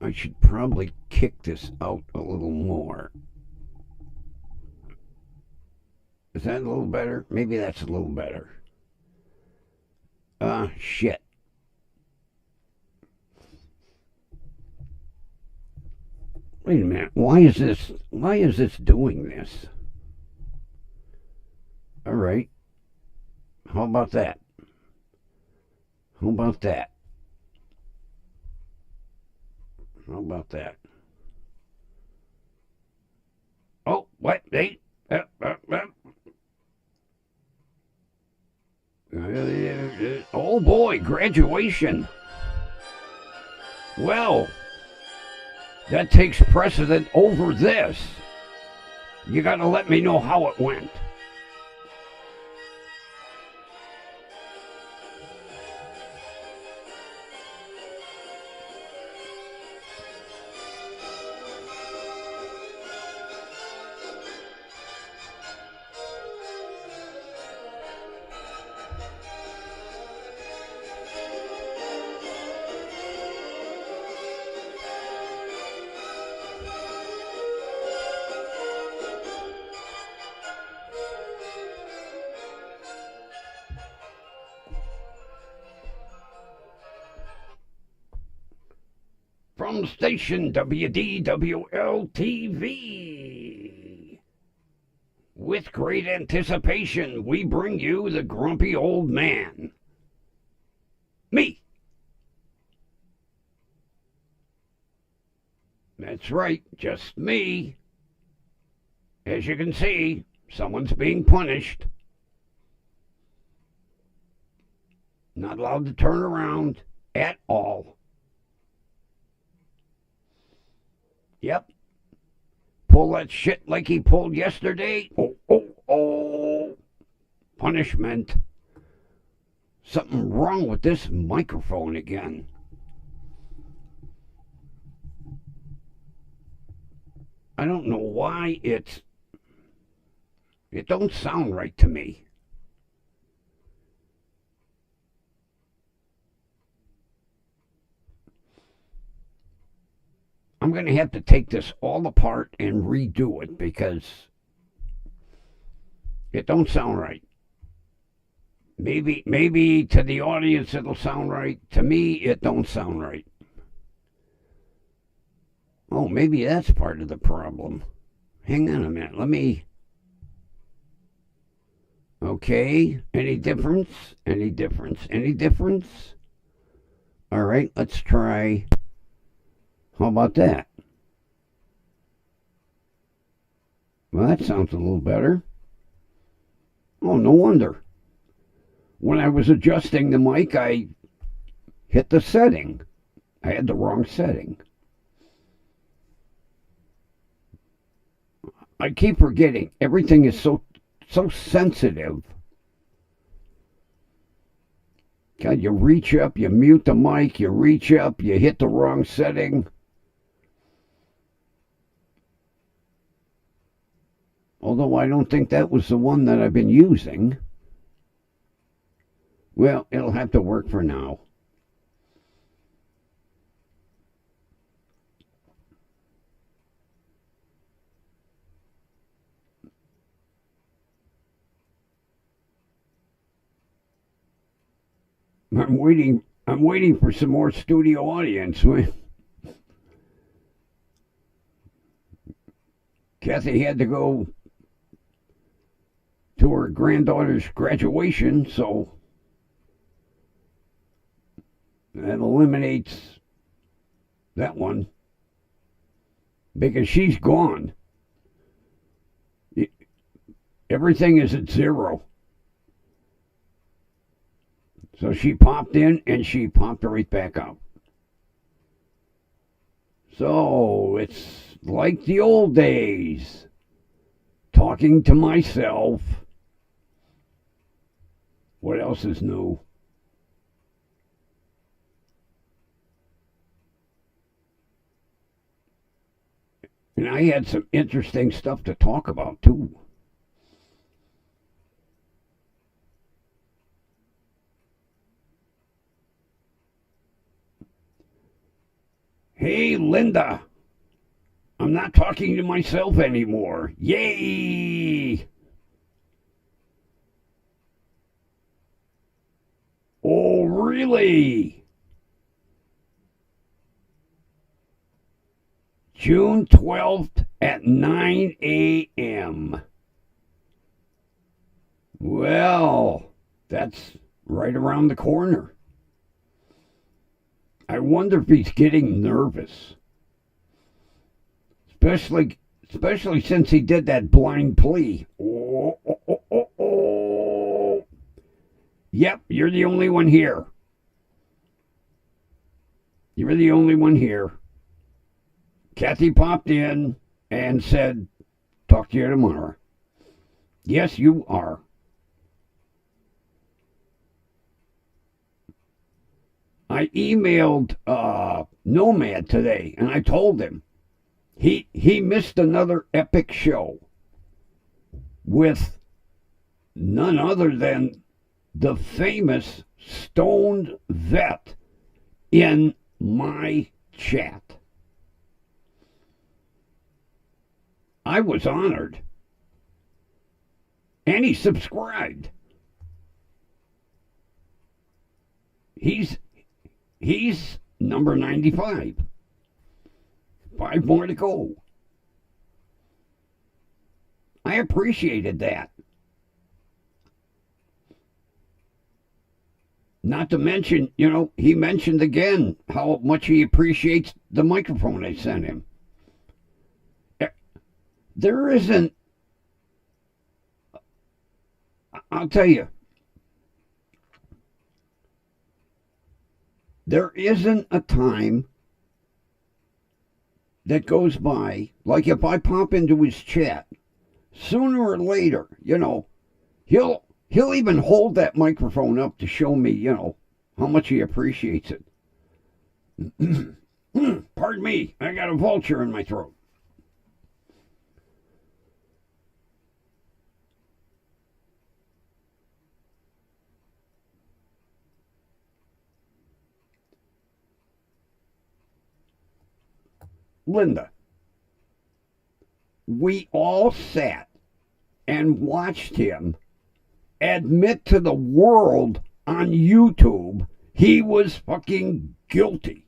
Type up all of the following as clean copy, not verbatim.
I should probably kick this out a little more. Is that a little better? Maybe that's a little better. Shit. Wait a minute. Why is this doing this? All right. How about that? How about that? How about that? Oh, what? Hey. Oh boy, graduation. Well, that takes precedent over this. You gotta let me know how it went. From station WDWL TV. With great anticipation, we bring you the grumpy old man. Me. That's right, just me. As you can see, someone's being punished. Not allowed to turn around at all. Yep. Pull that shit like he pulled yesterday. Oh, oh, oh. Punishment. Something wrong with this microphone again. I don't know why it don't sound right to me. I'm going to have to take this all apart and redo it because it don't sound right. Maybe to the audience it'll sound right. To me, it don't sound right. Oh, maybe that's part of the problem. Hang on a minute. Let me. Okay. Any difference? Any difference? Any difference? All right. Let's try. How about that? Well, that sounds a little better. Oh, no wonder. When I was adjusting the mic, I hit the setting. I had the wrong setting. I keep forgetting. Everything is so sensitive. God, you reach up, you mute the mic, you reach up, you hit the wrong setting. Although I don't think that was the one that I've been using. Well, it'll have to work for now. I'm waiting for some more studio audience. Kathy had to go to her granddaughter's graduation, so that eliminates that one because she's gone. Everything is at zero. So she popped in and she popped right back out. So it's like the old days, talking to myself. What else is new? And I had some interesting stuff to talk about, too. Hey, Linda. I'm not talking to myself anymore. Yay! Oh, really? June 12th at 9 a.m. Well, that's right around the corner. I wonder if he's getting nervous. Especially since he did that blind plea. Oh, oh, oh, oh, oh. Yep, you're the only one here. You're the only one here. Kathy popped in and said, talk to you tomorrow. Yes, you are. I emailed Nomad today and I told him he missed another epic show with none other than the famous stoned vet in my chat. I was honored. And he subscribed. He's number 95. 5 more to go. I appreciated that. Not to mention, he mentioned again how much he appreciates the microphone I sent him. There isn't, I'll tell you, there isn't a time that goes by, like if I pop into his chat, sooner or later, he'll even hold that microphone up to show me, how much he appreciates it. Pardon me, I got a vulture in my throat. Linda, we all sat and watched him admit to the world on YouTube he was fucking guilty.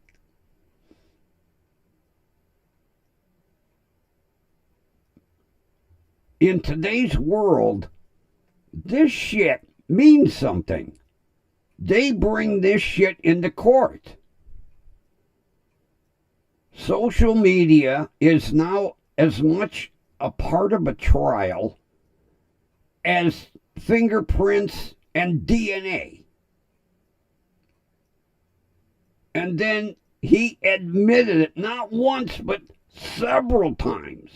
In today's world, this shit means something. They bring this shit into court. Social media is now as much a part of a trial as fingerprints and DNA. And then he admitted it not once, but several times.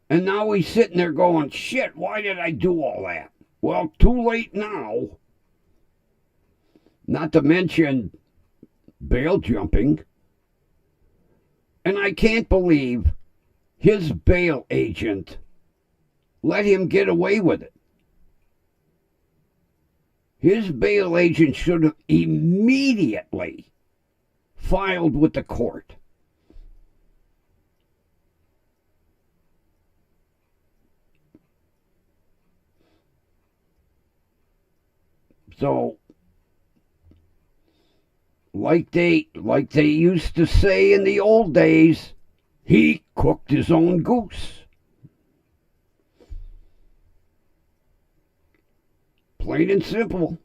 And now he's sitting there going, shit, why did I do all that? Well, too late now. Not to mention bail jumping. And I can't believe his bail agent let him get away with it. His bail agent should have immediately filed with the court. So, like they used to say in the old days, he cooked his own goose. Plain and simple.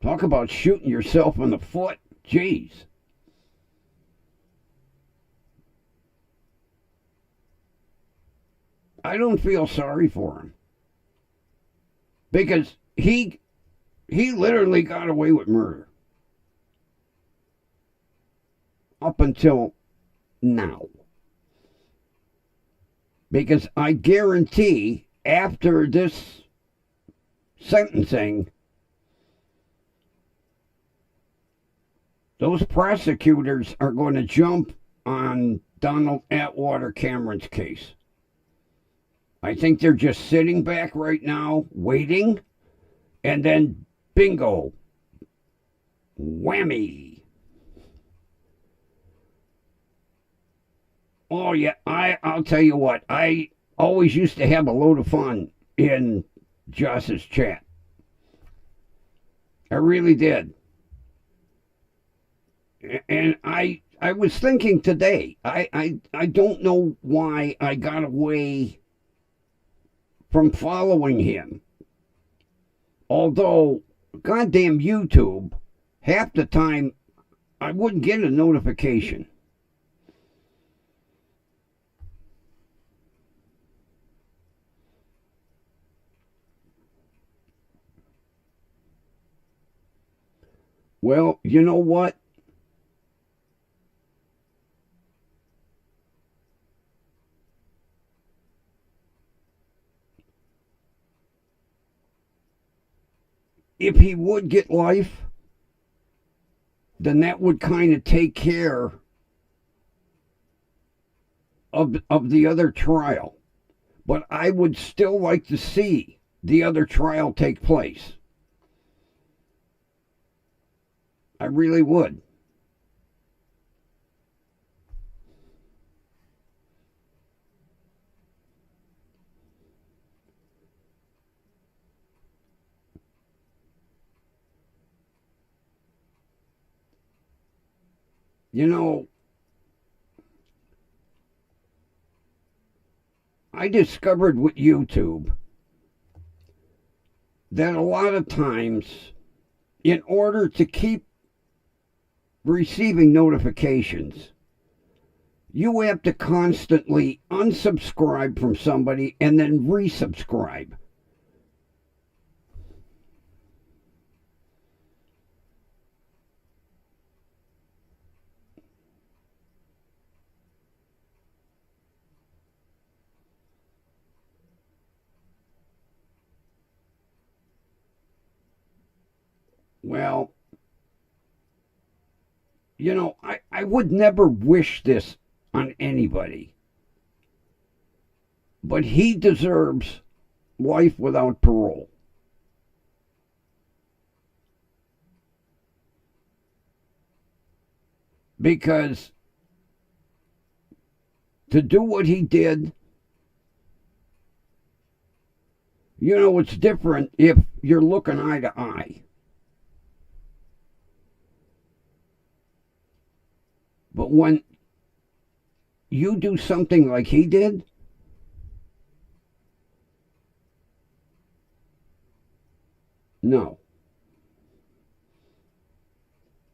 Talk about shooting yourself in the foot. Jeez. I don't feel sorry for him. Because he literally got away with murder. Up until now. Because I guarantee after this sentencing, those prosecutors are going to jump on Donald Atwater Cameron's case. I think they're just sitting back right now, waiting, and then bingo, Whammy. Oh yeah, I'll tell you what. I always used to have a load of fun in Joss's chat. I really did. And I was thinking today. I don't know why I got away from following him. Although goddamn YouTube, half the time I wouldn't get a notification. Well, you know what? If he would get life, then that would kind of take care of the other trial. But I would still like to see the other trial take place. I really would. You know, I discovered with YouTube that a lot of times, in order to keep receiving notifications, you have to constantly unsubscribe from somebody and then resubscribe. Well, I would never wish this on anybody, but he deserves life without parole. Because to do what he did, it's different if you're looking eye to eye. But when you do something like he did, no.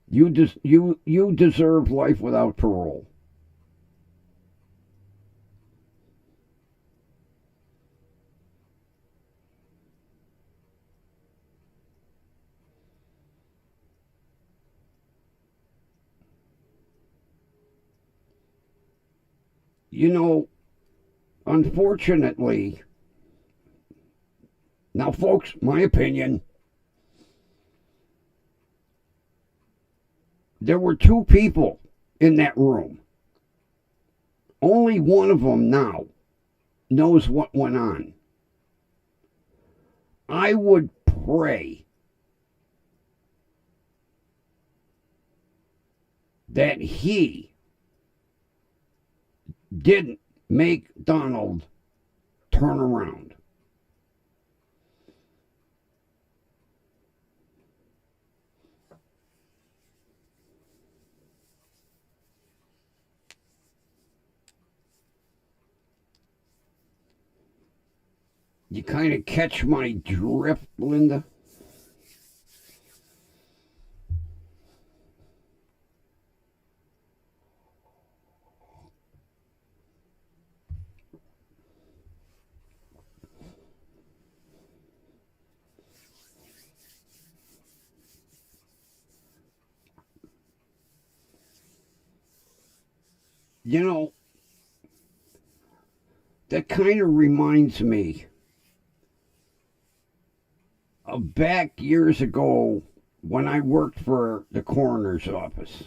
You deserve life without parole. You know, unfortunately, now folks, my opinion, there were two people in that room. Only one of them now knows what went on. I would pray that he didn't make Donald turn around. You kind of catch my drift, Linda? You know, that kind of reminds me of back years ago when I worked for the coroner's office.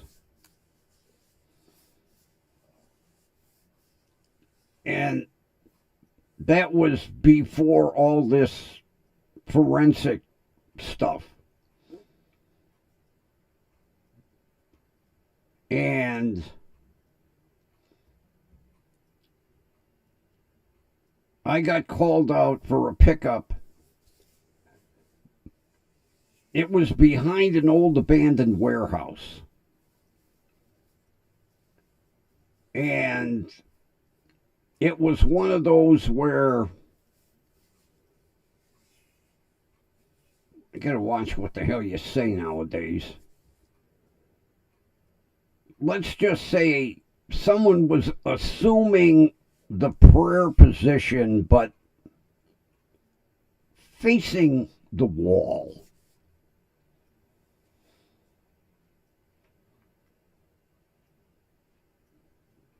And that was before all this forensic stuff. And I got called out for a pickup. It was behind an old abandoned warehouse. And it was one of those where you gotta watch what the hell you say nowadays. Let's just say someone was assuming the prayer position, but facing the wall.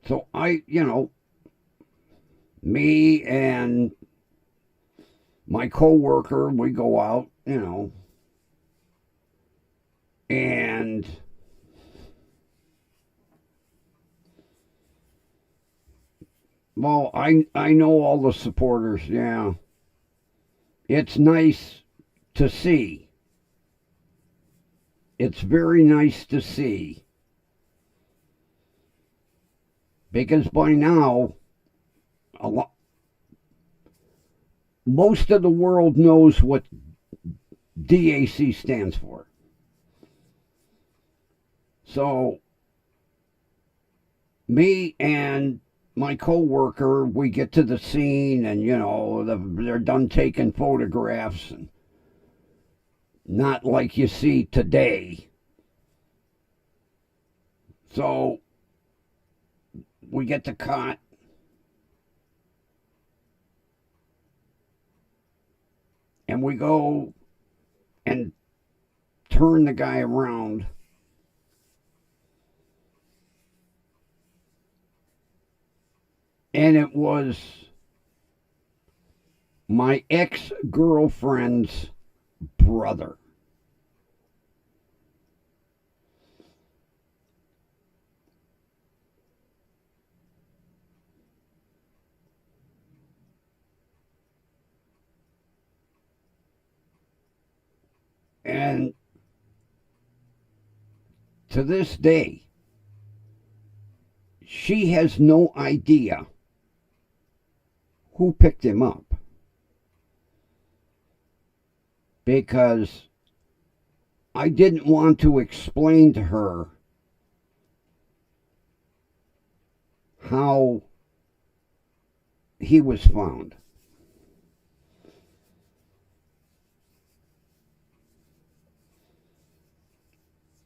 So me and my coworker, we go out, and well, I know all the supporters, yeah. It's nice to see. It's very nice to see. Because by now, a lot, most of the world knows what DAC stands for. So, me and my coworker, we get to the scene, and they're done taking photographs, and not like you see today. So we get the cot. And we go and turn the guy around. And it was my ex-girlfriend's brother. And to this day, she has no idea who picked him up. Because I didn't want to explain to her how he was found.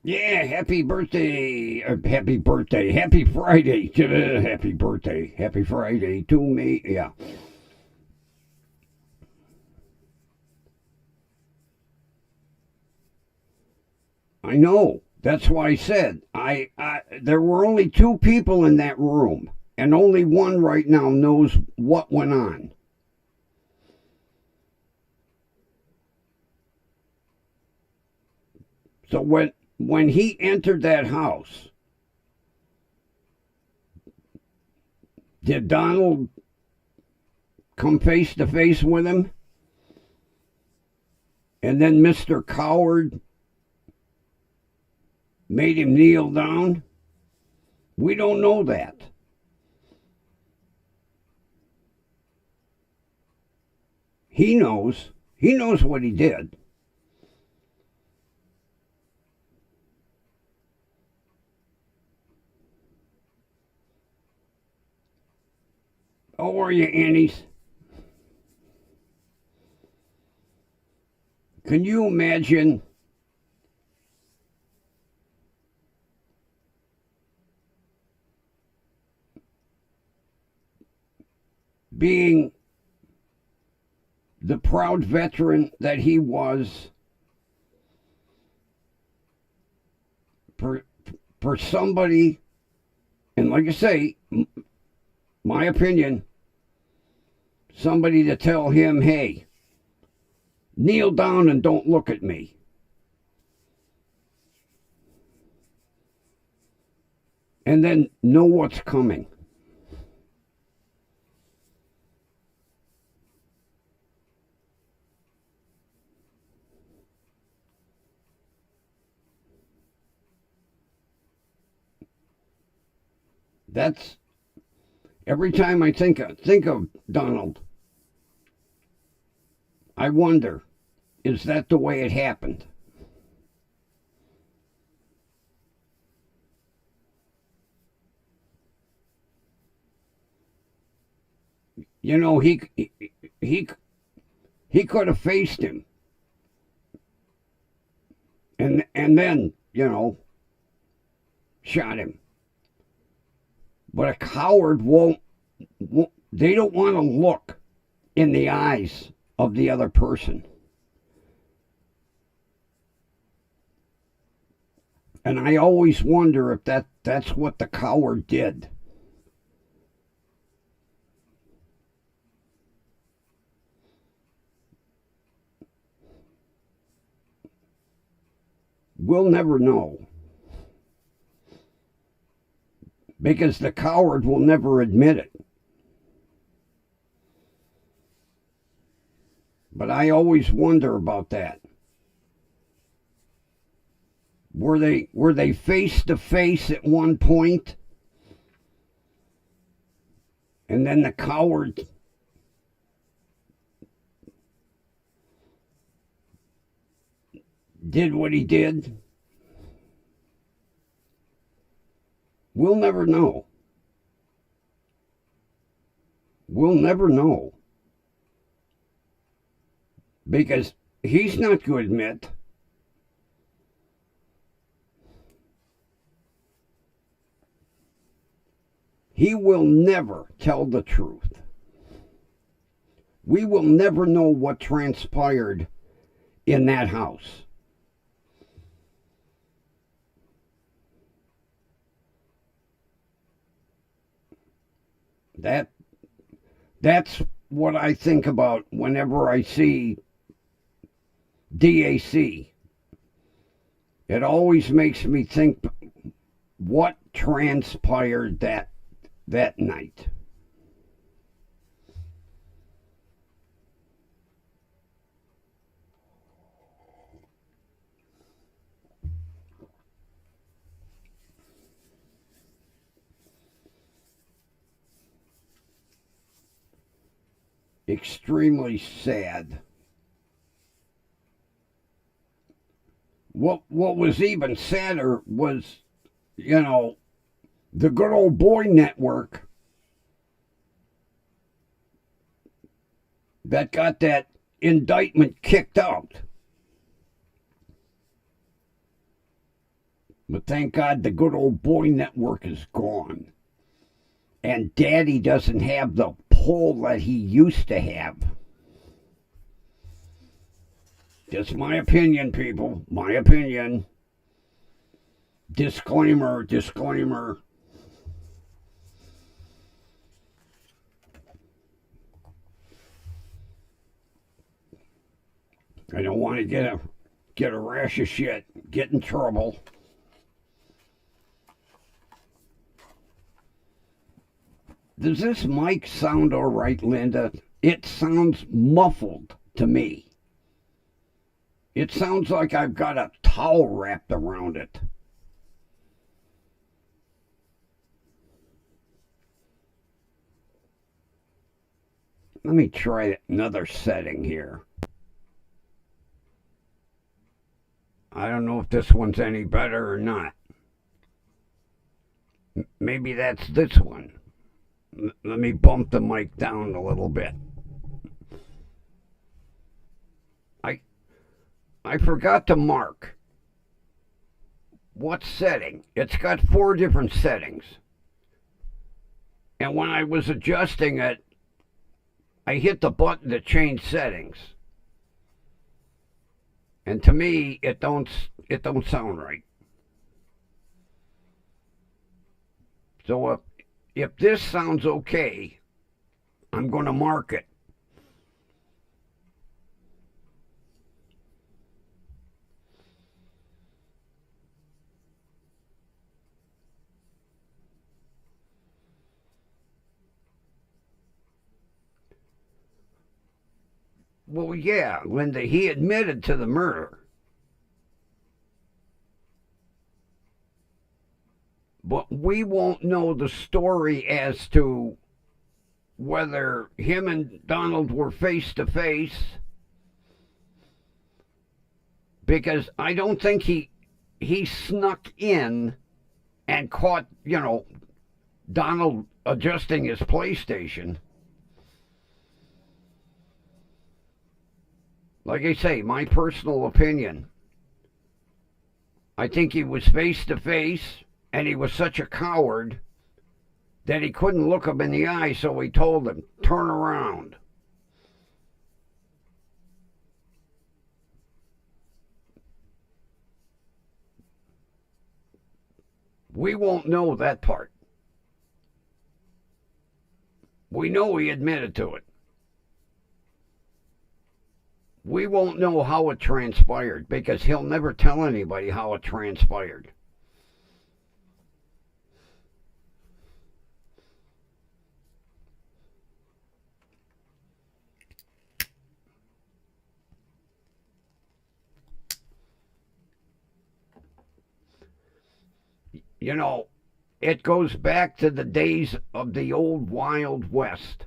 Yeah, happy birthday, happy birthday, happy Friday, happy birthday, happy Friday to me. Yeah. I know. That's why I said there were only two people in that room, and only one right now knows what went on. So when he entered that house, did Donald come face to face with him? And then Mr. Coward made him kneel down? We don't know that. He knows. He knows what he did. How are you, Annie's? Can you imagine being the proud veteran that he was for, for somebody, and like I say, my opinion, somebody to tell him, hey, kneel down and don't look at me. And then know what's coming. That's every time I think of Donald, I wonder, is that the way it happened? You know, he he could have faced him, and then shot him. But a coward won't they don't want to look in the eyes of the other person. And I always wonder if that's what the coward did. We'll never know. Because the coward will never admit it. But I always wonder about that. Were they face to face at one point? And then the coward did what he did? We'll never know. We'll never know. Because he's not going to admit. He will never tell the truth. We will never know what transpired in that house. That's what I think about whenever I see DAC. It always makes me think what transpired that night. Extremely sad. What was even sadder was, the good old boy network that got that indictment kicked out. But thank God the good old boy network is gone. And Daddy doesn't have the pull that he used to have. Just my opinion, people. My opinion. Disclaimer, disclaimer. I don't want to get a rash of shit, get in trouble. Does this mic sound all right, Linda? It sounds muffled to me. It sounds like I've got a towel wrapped around it. Let me try another setting here. I don't know if this one's any better or not. Maybe that's this one. Let me bump the mic down a little bit. I forgot to mark what setting. It's got 4 different settings. And when I was adjusting it, I hit the button to change settings. And to me, it don't sound right. So if this sounds okay, I'm going to mark it. Well, yeah, Linda, he admitted to the murder. But we won't know the story as to whether him and Donald were face to face, because I don't think he snuck in and caught, Donald adjusting his PlayStation. Like I say, my personal opinion, I think he was face to face, and he was such a coward that he couldn't look him in the eye, so he told him, turn around. We won't know that part. We know he admitted to it. We won't know how it transpired because he'll never tell anybody how it transpired. It goes back to the days of the old Wild West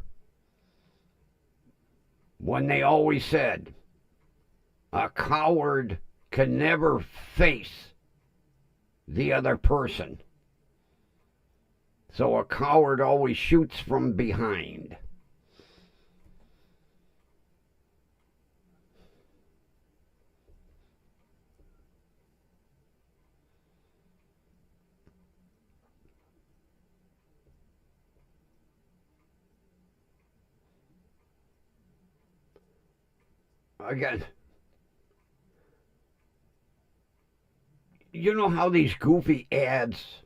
when they always said, a coward can never face the other person. So a coward always shoots from behind. Again, you know how these goofy ads,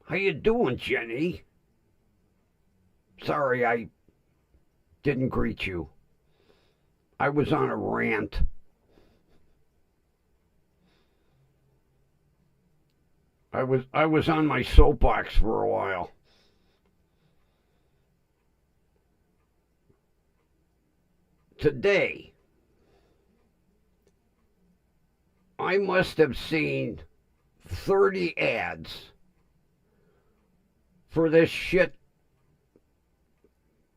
how you doing, Jenny? Sorry, I didn't greet you. I was on a rant. I was on my soapbox for a while. Today, I must have seen 30 ads for this shit.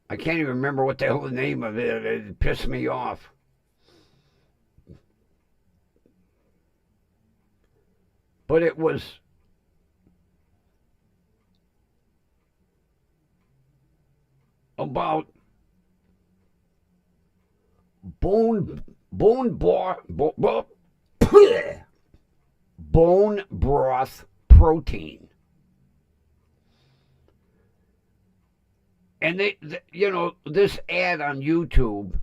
I can't even remember what the hell the name of it. It pissed me off. But it was about bone broth protein. And this ad on YouTube,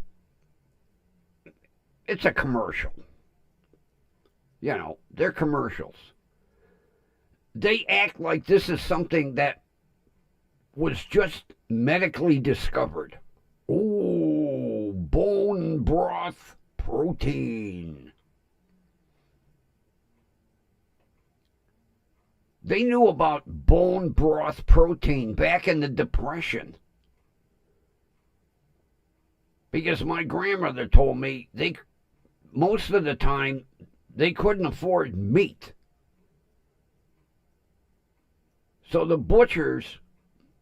it's a commercial. They're commercials. They act like this is something that was just medically discovered. Oh, bone broth protein. They knew about bone broth protein back in the Depression. Because my grandmother told me most of the time they couldn't afford meat. So the butchers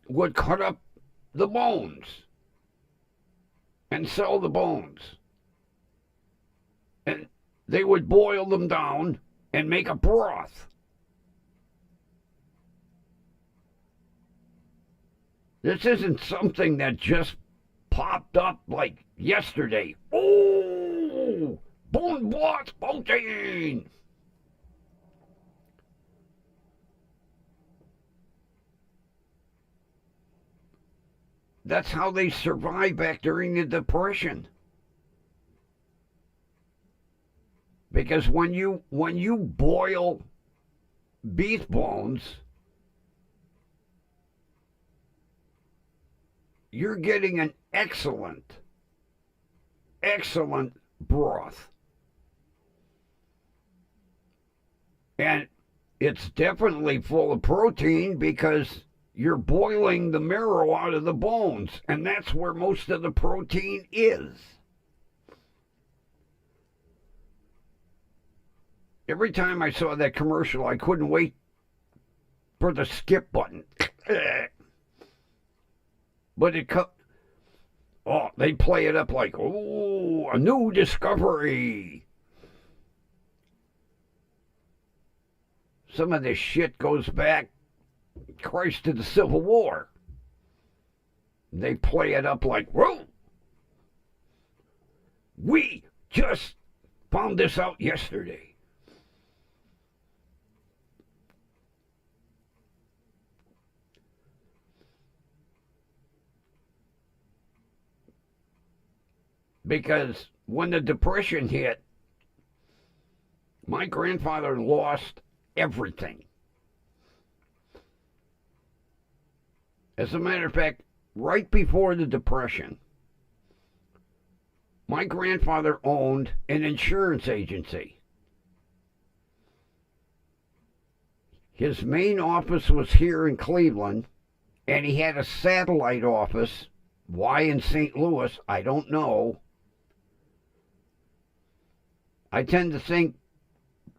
would cut up the bones and sell the bones. And they would boil them down and make a broth. This isn't something that just popped up like yesterday. Oh, bone broth protein. That's how they survived back during the Depression. Because when you boil beef bones, you're getting an excellent broth. And it's definitely full of protein because you're boiling the marrow out of the bones, and that's where most of the protein is. Every time I saw that commercial, I couldn't wait for the skip button. But they play it up like, oh, a new discovery. Some of this shit goes back, Christ, to the Civil War. They play it up like, whoa, we just found this out yesterday. Because when the Depression hit, my grandfather lost everything. As a matter of fact, right before the Depression, my grandfather owned an insurance agency. His main office was here in Cleveland, and he had a satellite office. Why in St. Louis, I don't know. I tend to think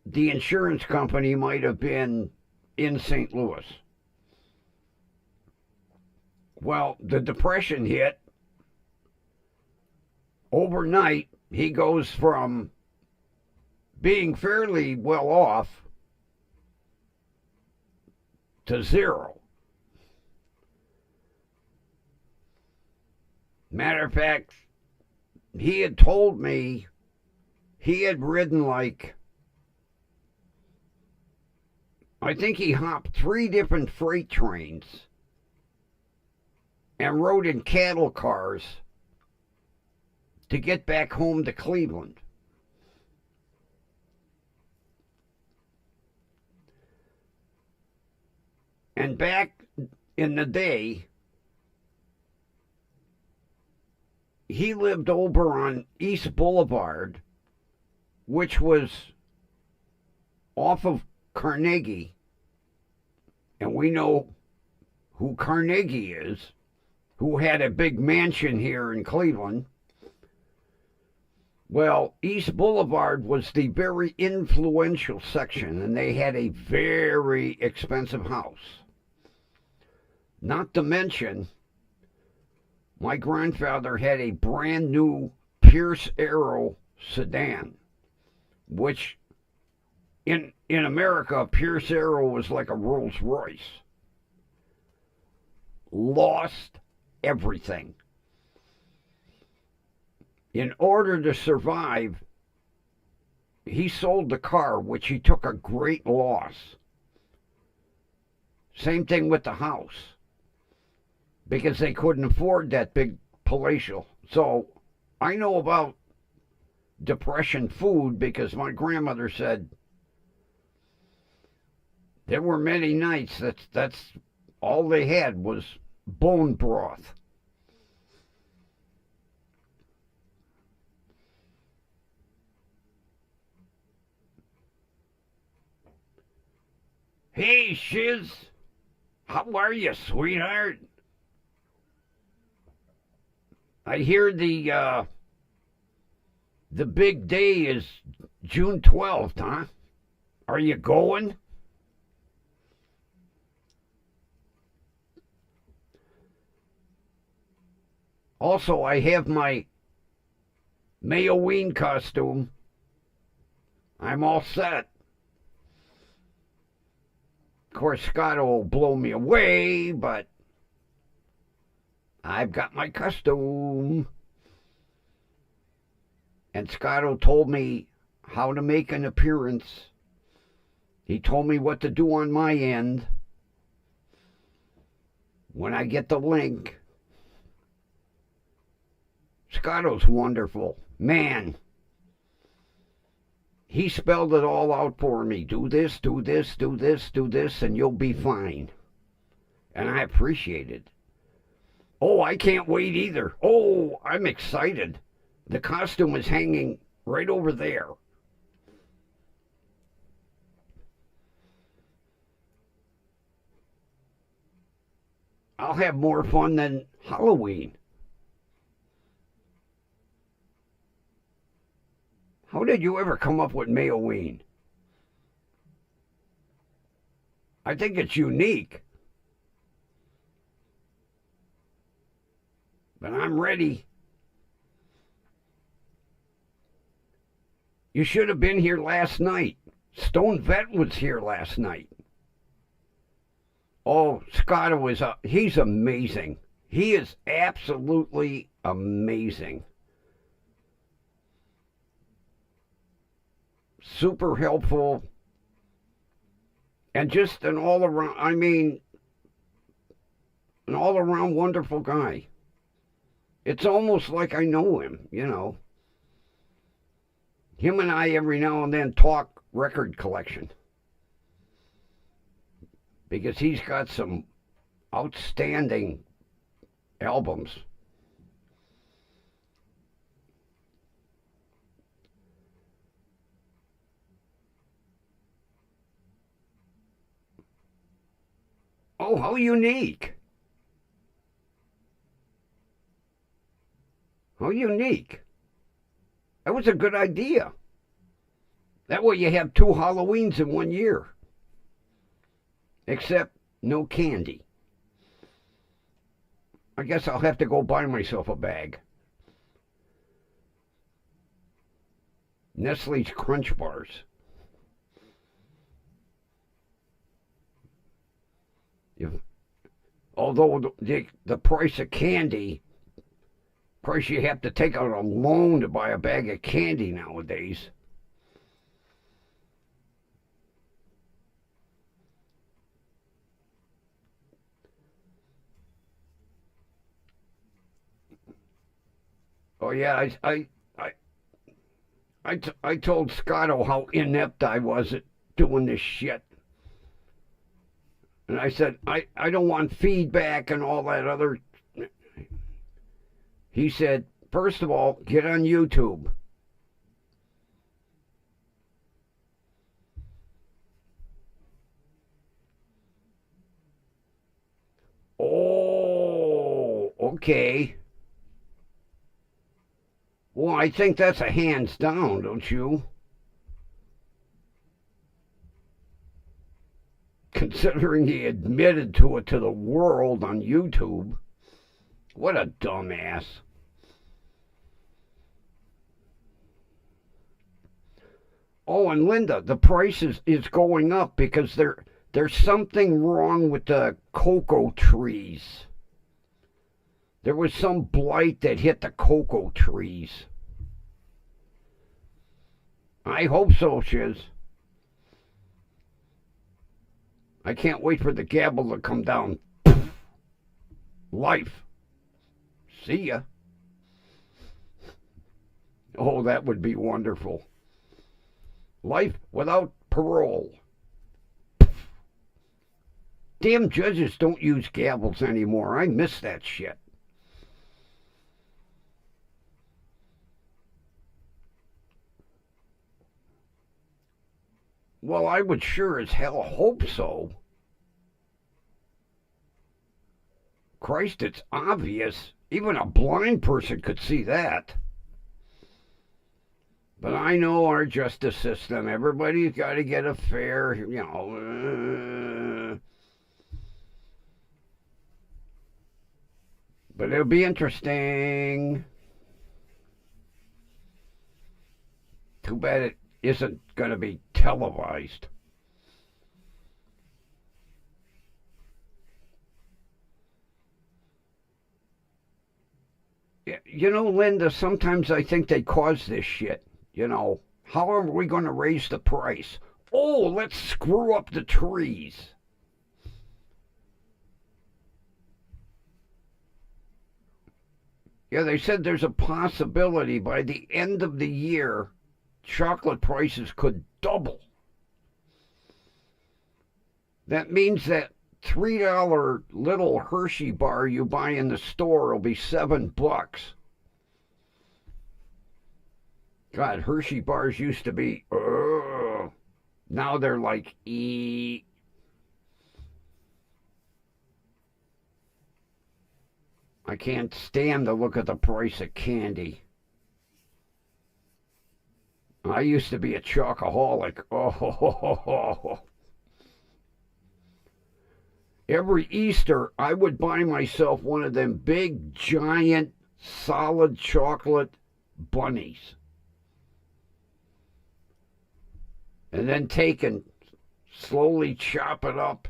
the insurance company might have been in St. Louis. Well, the Depression hit. Overnight, he goes from being fairly well off to zero. Matter of fact, he had told me he had ridden I think he hopped 3 different freight trains and rode in cattle cars to get back home to Cleveland. And back in the day, he lived over on East Boulevard, which was off of Carnegie. And we know who Carnegie is, who had a big mansion here in Cleveland. Well, East Boulevard was the very influential section, and they had a very expensive house. Not to mention, my grandfather had a brand new Pierce Arrow sedan, which in America, Pierce Arrow was like a Rolls Royce. Lost everything. In order to survive, he sold the car, which he took a great loss. Same thing with the house, because they couldn't afford that big palatial. So I know about Depression food because my grandmother said there were many nights that's all they had was bone broth. Hey, Shiz, how are you, sweetheart? I hear the big day is June 12th, huh? Are you going? Also, I have my Mayoween costume. I'm all set. Of course, Scott will blow me away, but I've got my costume. And Scotto told me how to make an appearance. He told me what to do on my end. When I get the link, Scotto's wonderful. Man, he spelled it all out for me. Do this, do this, do this, do this, and you'll be fine. And I appreciate it. Oh, I can't wait either. Oh, I'm excited. The costume is hanging right over there. I'll have more fun than Halloween. How did you ever come up with Mayoween? I think it's unique. But I'm ready. You should have been here last night. Stone Vet was here last night. Oh, Scotto is he's amazing. He is absolutely amazing. Super helpful. And just an all around, an all around wonderful guy. It's almost like I know him, you know. Him and I every now and then talk record collection. Because he's got some outstanding albums. Oh, how unique. How unique. That was a good idea. That way you have 2 Halloweens in 1 year. Except no candy. I guess I'll have to go buy myself a bag. Nestle's Crunch Bars. If, although the price of candy, price you have to take out a loan to buy a bag of candy nowadays. Oh yeah, I told Scotto how inept I was at doing this shit. And I said, I don't want feedback and all that other. He said, first of all, get on YouTube. Oh, okay. Well, I think that's a hands down, don't you? Considering he admitted to it to the world on YouTube. What a dumbass. Oh, and Linda, the price is going up because there's something wrong with the cocoa trees. There was some blight that hit the cocoa trees. I hope so, Shiz. I can't wait for the gavel to come down. Life. See ya. Oh, that would be wonderful. Life without parole. Damn judges don't use gavels anymore. I miss that shit. Well, I would sure as hell hope so. Christ, it's obvious. Even a blind person could see that. But I know our justice system. Everybody's got to get a fair, you know. But it'll be interesting. Too bad it isn't going to be televised. You know, Linda, sometimes I think they cause this shit. You know, how are we going to raise the price? Oh, let's screw up the trees. Yeah, they said there's a possibility by the end of the year, chocolate prices could double. That means that $3 little Hershey bar you buy in the store will be $7. God, Hershey bars used to be, now they're like, I can't stand to look at the price of candy. I used to be a chocoholic. Oh, Every Easter, I would buy myself one of them big, giant, solid chocolate bunnies. And then take and slowly chop it up.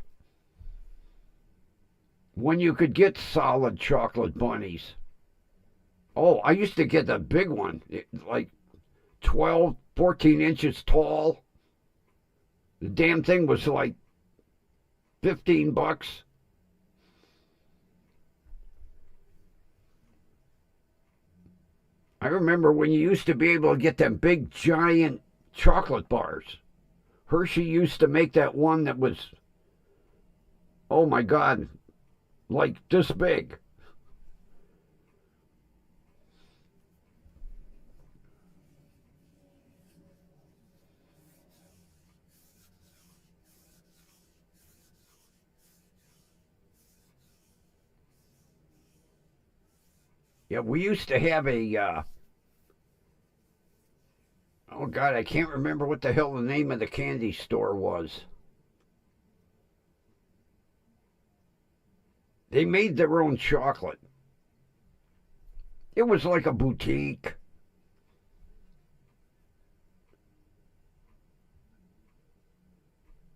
When you could get solid chocolate bunnies. Oh, I used to get the big one, like 12, 14 inches tall. The damn thing was like $15. I remember when you used to be able to get them big, giant chocolate bars. Hershey used to make that one that was, oh my God, like this big. Yeah, we used to have oh God, I can't remember what the hell the name of the candy store was. They made their own chocolate. It was like a boutique.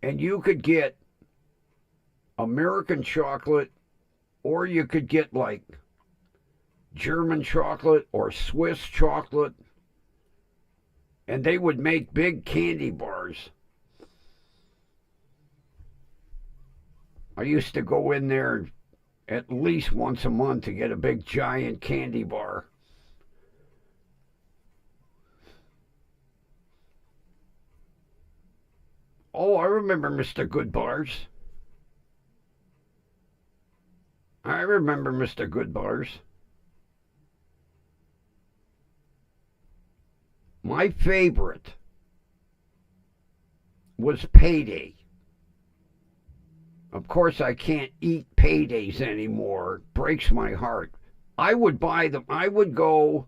And you could get American chocolate, or you could get like German chocolate or Swiss chocolate, and they would make big candy bars. I used to go in there at least once a month to get a big giant candy bar. Oh, I remember Mr. Goodbars. I remember Mr. Goodbars. My favorite was Payday. Of course, I can't eat paydays anymore. It breaks my heart. I would buy them. I would go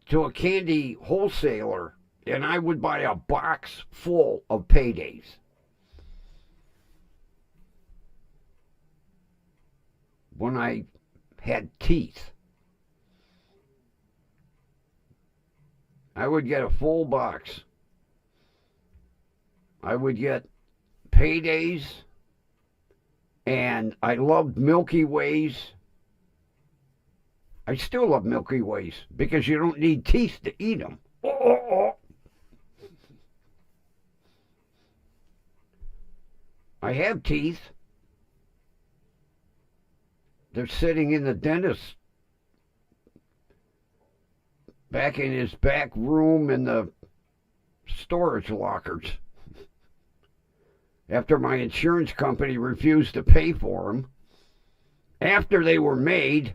to a candy wholesaler and I would buy a box full of paydays. When I had teeth, I would get a full box. I would get paydays, and I loved Milky Ways. I still love Milky Ways because you don't need teeth to eat them. Oh. I have teeth. They're sitting in the dentist back in his back room in the storage lockers. After my insurance company refused to pay for them, after they were made,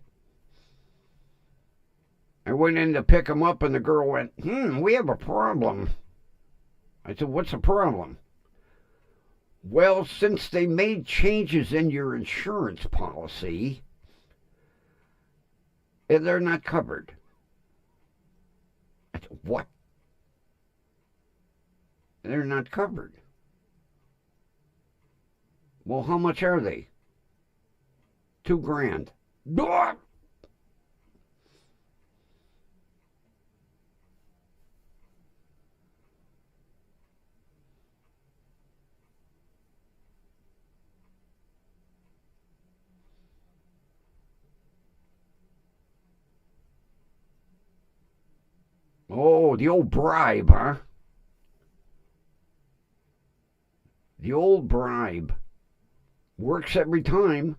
I went in to pick them up and the girl went, we have a problem. I said, what's the problem? Well, since they made changes in your insurance policy, they're not covered. I said, what? They're not covered. Well, how much are they? $2,000. Oh, the old bribe, huh? The old bribe. Works every time.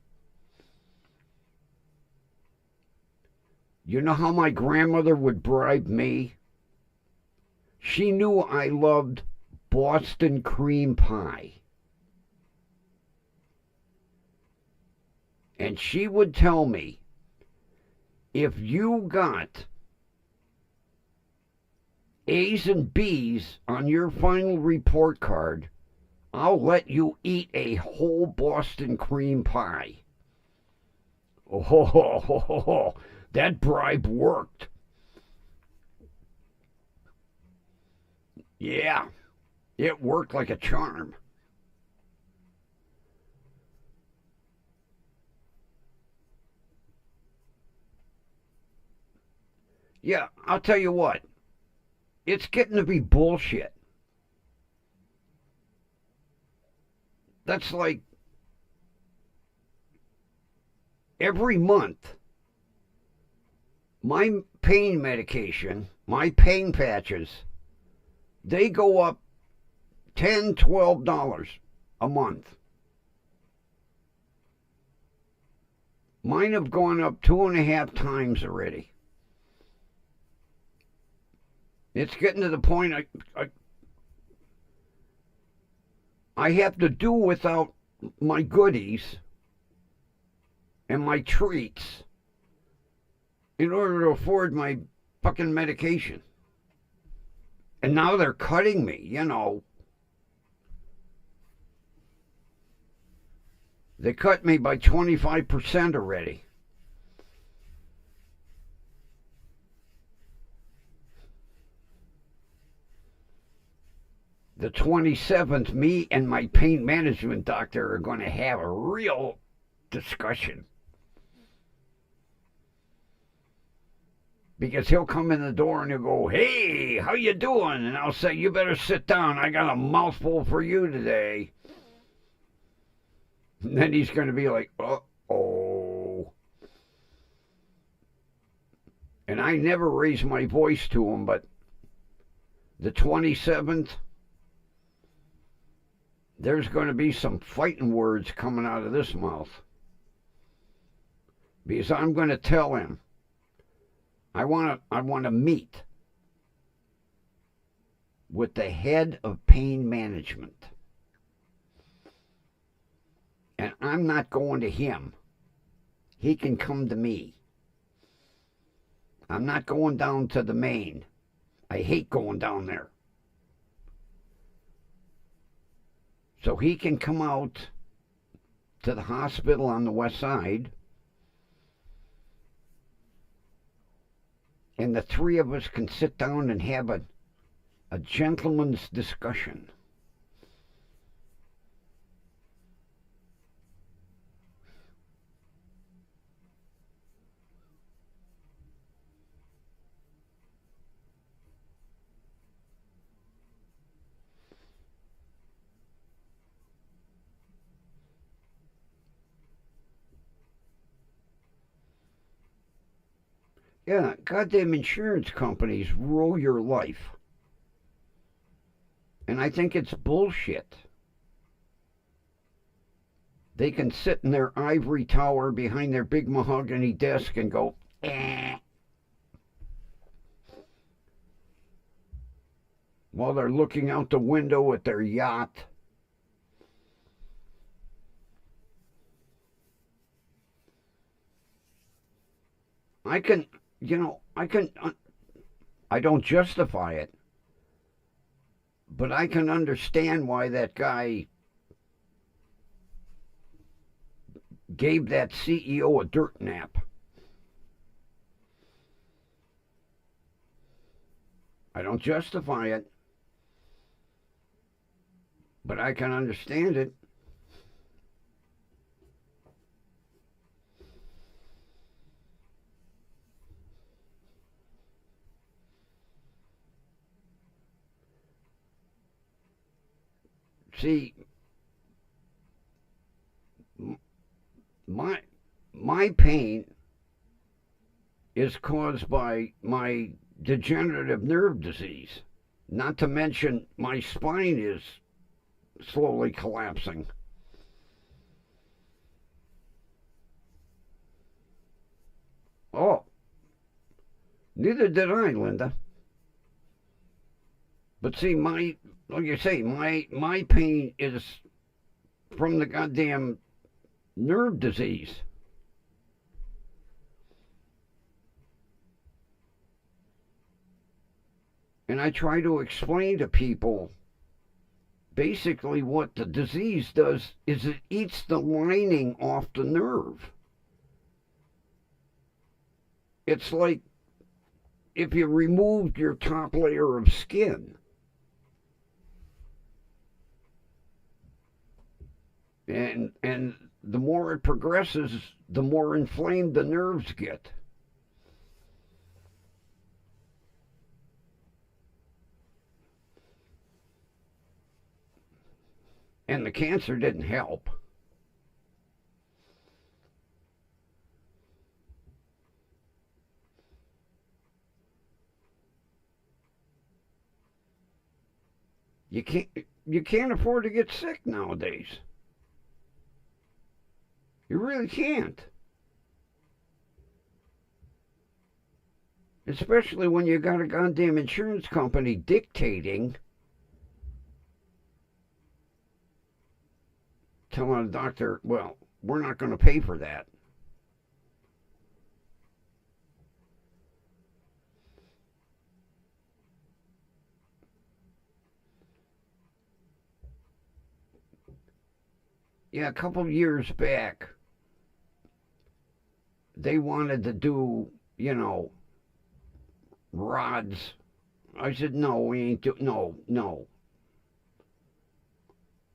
You know how my grandmother would bribe me? She knew I loved Boston cream pie. And she would tell me, if you got A's and B's on your final report card, I'll let you eat a whole Boston cream pie. Oh, that bribe worked. Yeah, it worked like a charm. Yeah, I'll tell you what. It's getting to be bullshit. That's like every month, my pain medication, my pain patches, they go up $10, $12 a month. Mine have gone up 2.5 times already. It's getting to the point I have to do without my goodies and my treats in order to afford my fucking medication. And now they're cutting me, you know. They cut me by 25% already. The 27th, me and my pain management doctor are going to have a real discussion. Because he'll come in the door and he'll go, "Hey, how you doing?" And I'll say, "You better sit down. I got a mouthful for you today." And then he's going to be like, "Uh-oh." And I never raise my voice to him, but the 27th, there's going to be some fighting words coming out of this mouth. Because I'm going to tell him, I want to meet with the head of pain management. And I'm not going to him. He can come to me. I'm not going down to the main. I hate going down there. So he can come out to the hospital on the west side, and the three of us can sit down and have a gentleman's discussion. Yeah, goddamn insurance companies rule your life. And I think it's bullshit. They can sit in their ivory tower behind their big mahogany desk and go, eh, while they're looking out the window at their yacht. I can, I don't justify it, but I can understand why that guy gave that CEO a dirt nap. I don't justify it, but I can understand it. See, my my pain is caused by my degenerative nerve disease. Not to mention my spine is slowly collapsing. Oh, neither did I, Linda. But see, like you say, my pain is from the goddamn nerve disease. And I try to explain to people basically what the disease does is it eats the lining off the nerve. It's like if you removed your top layer of skin. And the more it progresses, the more inflamed the nerves get. And the cancer didn't help. You can't you can't afford to get sick nowadays. You really can't. Especially when you got a goddamn insurance company dictating, telling a doctor, well, we're not going to pay for that. Yeah, a couple years back, they wanted to do, rods. I said, no, we ain't do, no, no.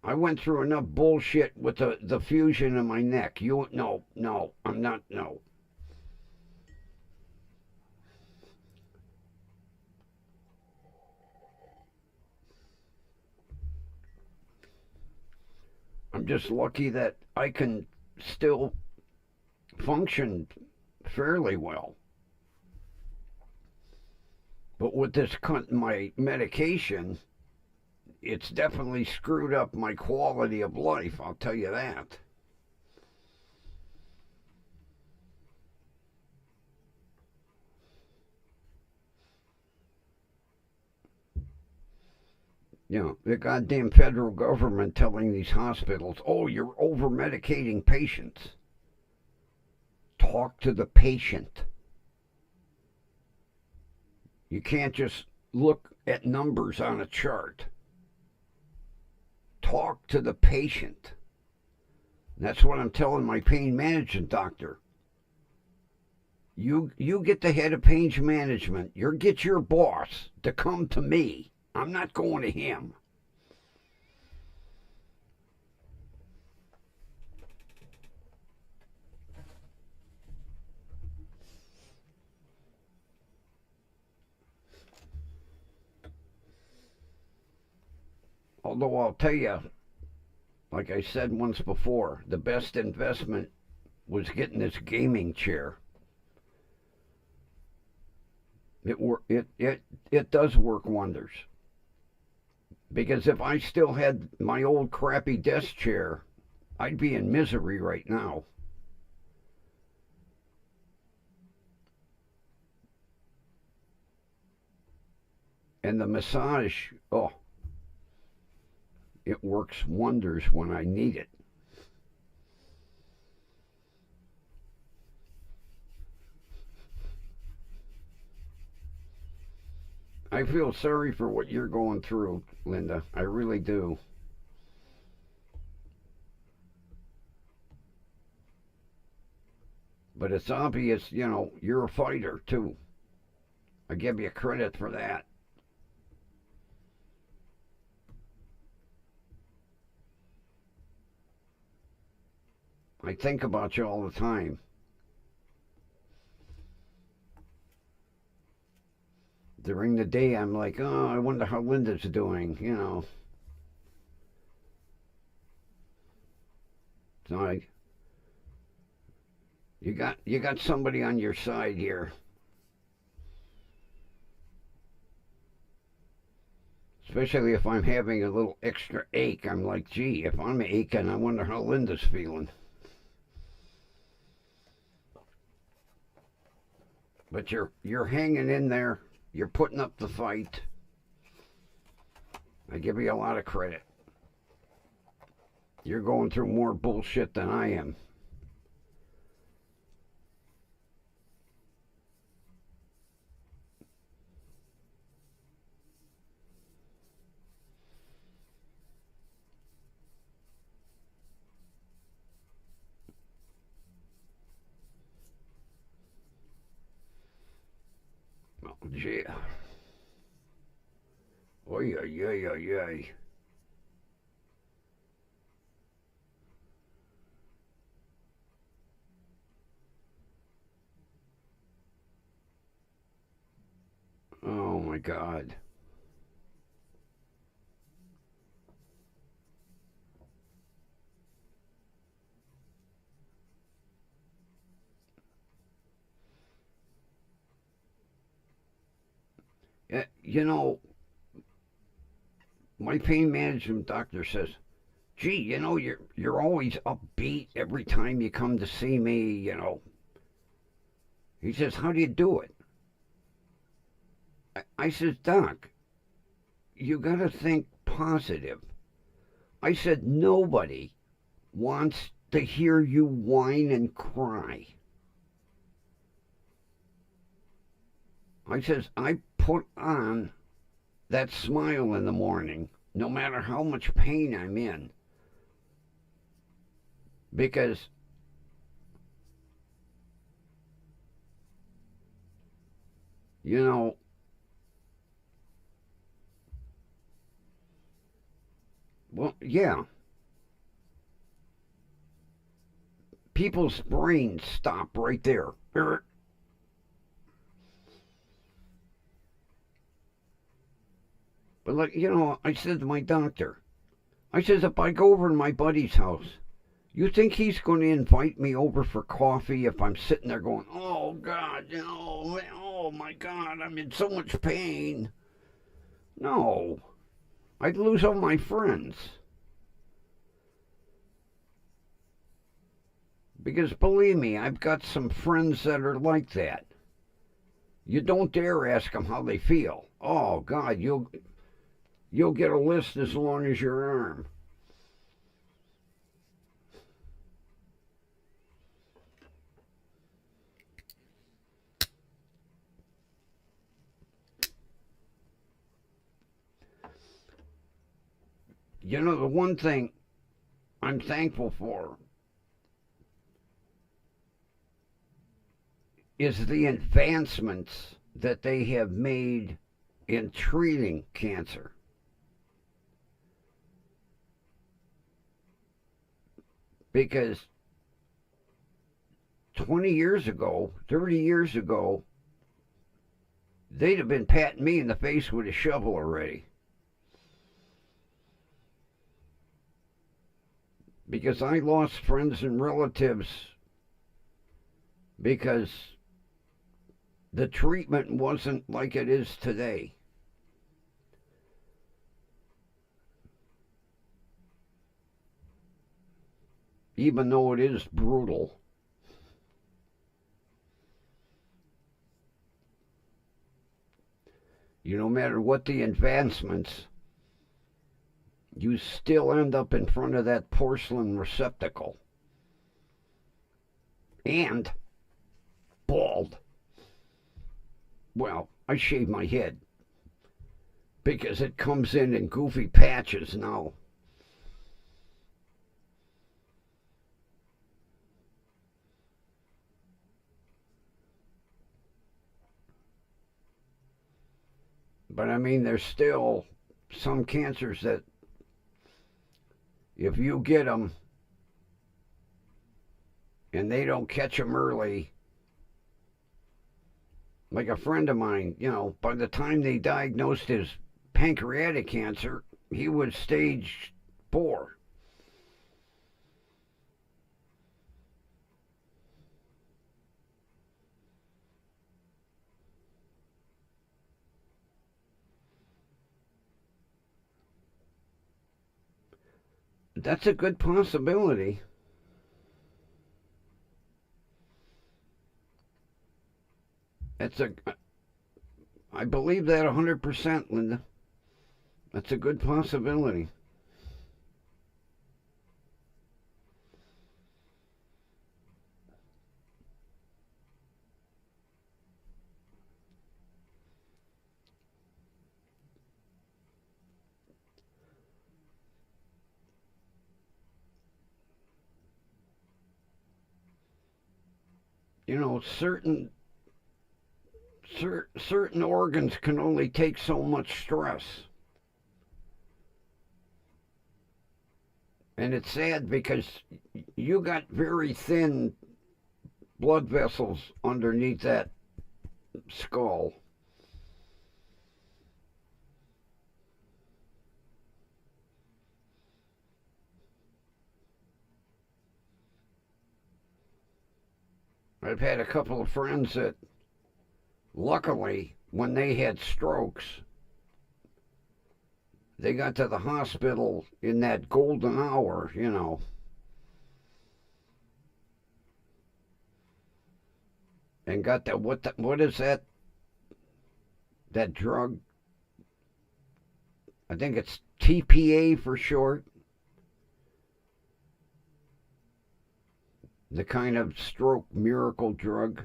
I went through enough bullshit with the fusion in my neck. No, no, I'm not, no. I'm just lucky that I can still function fairly well. But with this my medication, it's definitely screwed up my quality of life, I'll tell you that. The goddamn federal government telling these hospitals, oh, you're over medicating patients. Talk to the patient. You can't just look at numbers on a chart. Talk to the patient. That's what I'm telling my pain management doctor. You get the head of pain management. You get your boss to come to me. I'm not going to him. Although I'll tell you, like I said once before, the best investment was getting this gaming chair. It does work wonders. Because if I still had my old crappy desk chair, I'd be in misery right now. And the massage, oh, it works wonders when I need it. I feel sorry for what you're going through, Linda. I really do. But it's obvious, you're a fighter too. I give you credit for that. I think about you all the time. During the day, I'm like, oh, I wonder how Linda's doing. So you got somebody on your side here. Especially if I'm having a little extra ache, I'm like, gee, if I'm aching, I wonder how Linda's feeling. But you're hanging in there. You're putting up the fight. I give you a lot of credit. You're going through more bullshit than I am. Oh, gee. Oy, oy, oy, oy, oy. Oh, my God. You know, my pain management doctor says, "Gee, you're always upbeat every time you come to see me." He says, "How do you do it?" I says, "Doc, you got to think positive." I said, "Nobody wants to hear you whine and cry." I says, "I put on that smile in the morning, no matter how much pain I'm in, because you know, well, yeah, people's brains stop right there." But like, I said to my doctor, I says, if I go over to my buddy's house, you think he's going to invite me over for coffee if I'm sitting there going, "Oh God, oh my God, I'm in so much pain"? No, I'd lose all my friends. Because believe me, I've got some friends that are like that. You don't dare ask them how they feel. Oh God, you'll get a list as long as your arm. The one thing I'm thankful for is the advancements that they have made in treating cancer. Because 20 years ago, 30 years ago, they'd have been patting me in the face with a shovel already. Because I lost friends and relatives because the treatment wasn't like it is today. Even though it is brutal. No matter what the advancements, you still end up in front of that porcelain receptacle. And bald. Well, I shave my head because it comes in goofy patches now. But I mean, there's still some cancers that if you get them and they don't catch them early, like a friend of mine, by the time they diagnosed his pancreatic cancer, he was stage 4. That's a good possibility. It's a, I believe that 100%, Linda. That's a good possibility. Certain certain organs can only take so much stress. And it's sad because you got very thin blood vessels underneath that skull. I've had a couple of friends that Luckily, when they had strokes, they got to the hospital in that golden hour, and got that. What is that drug? I think it's TPA for short. The kind of stroke miracle drug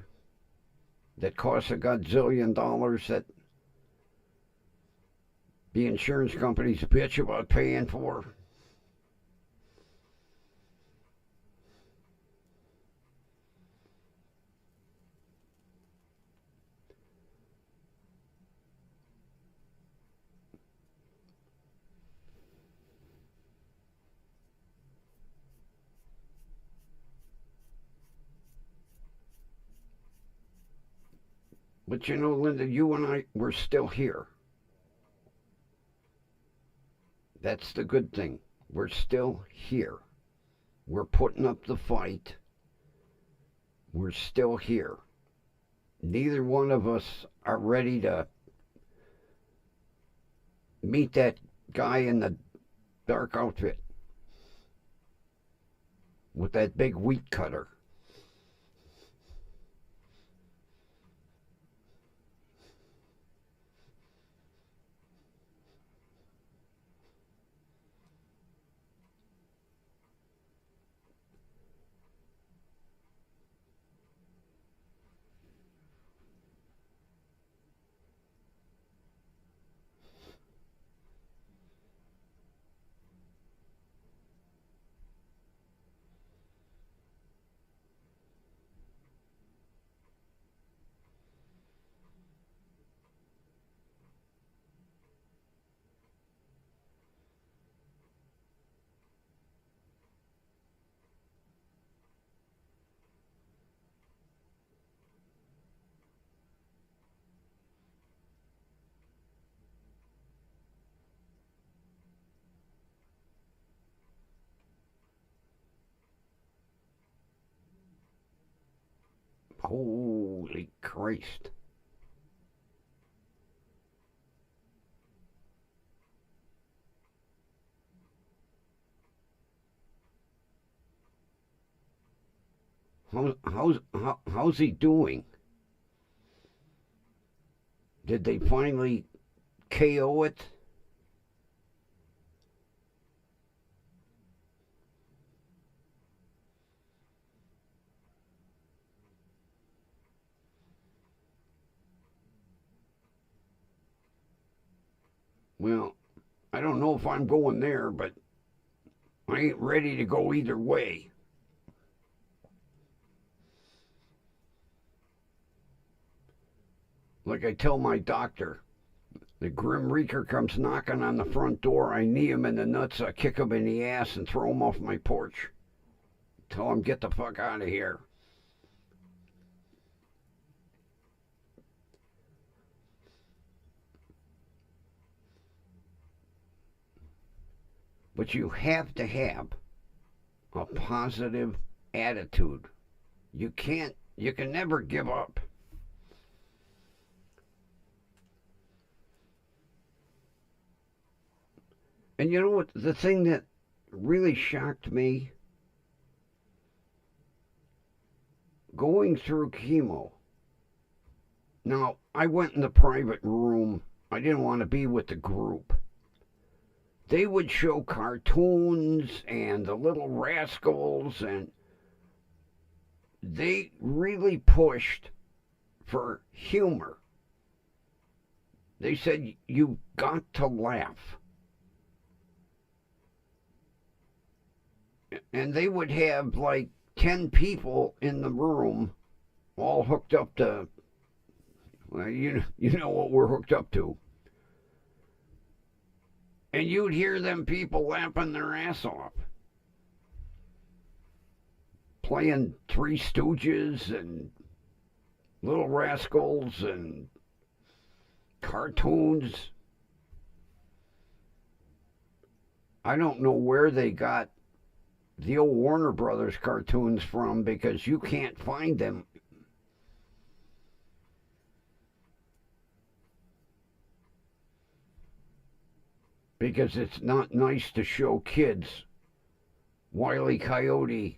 that costs a godzillion dollars that the insurance companies bitch about paying for. But Linda, you and I, we're still here. That's the good thing. We're still here. We're putting up the fight. We're still here. Neither one of us are ready to meet that guy in the dark outfit with that big wheat cutter. Holy Christ. How's he doing? Did they finally KO it? Well, I don't know if I'm going there, but I ain't ready to go either way. Like I tell my doctor, the Grim Reaper comes knocking on the front door, I knee him in the nuts, I kick him in the ass and throw him off my porch. Tell him, get the fuck out of here. But you have to have a positive attitude. You can never give up. And you know what? The thing that really shocked me going through chemo. Now, I went in the private room. I didn't want to be with the group. They would show cartoons and the little rascals, and they really pushed for humor. They said, you've got to laugh. And they would have like 10 people in the room all hooked up to, well, you know what we're hooked up to. And you'd hear them people laughing their ass off. Playing Three Stooges and Little Rascals and cartoons. I don't know where they got the old Warner Brothers cartoons from because you can't find them. because it's not nice to show kids Wile E. Coyote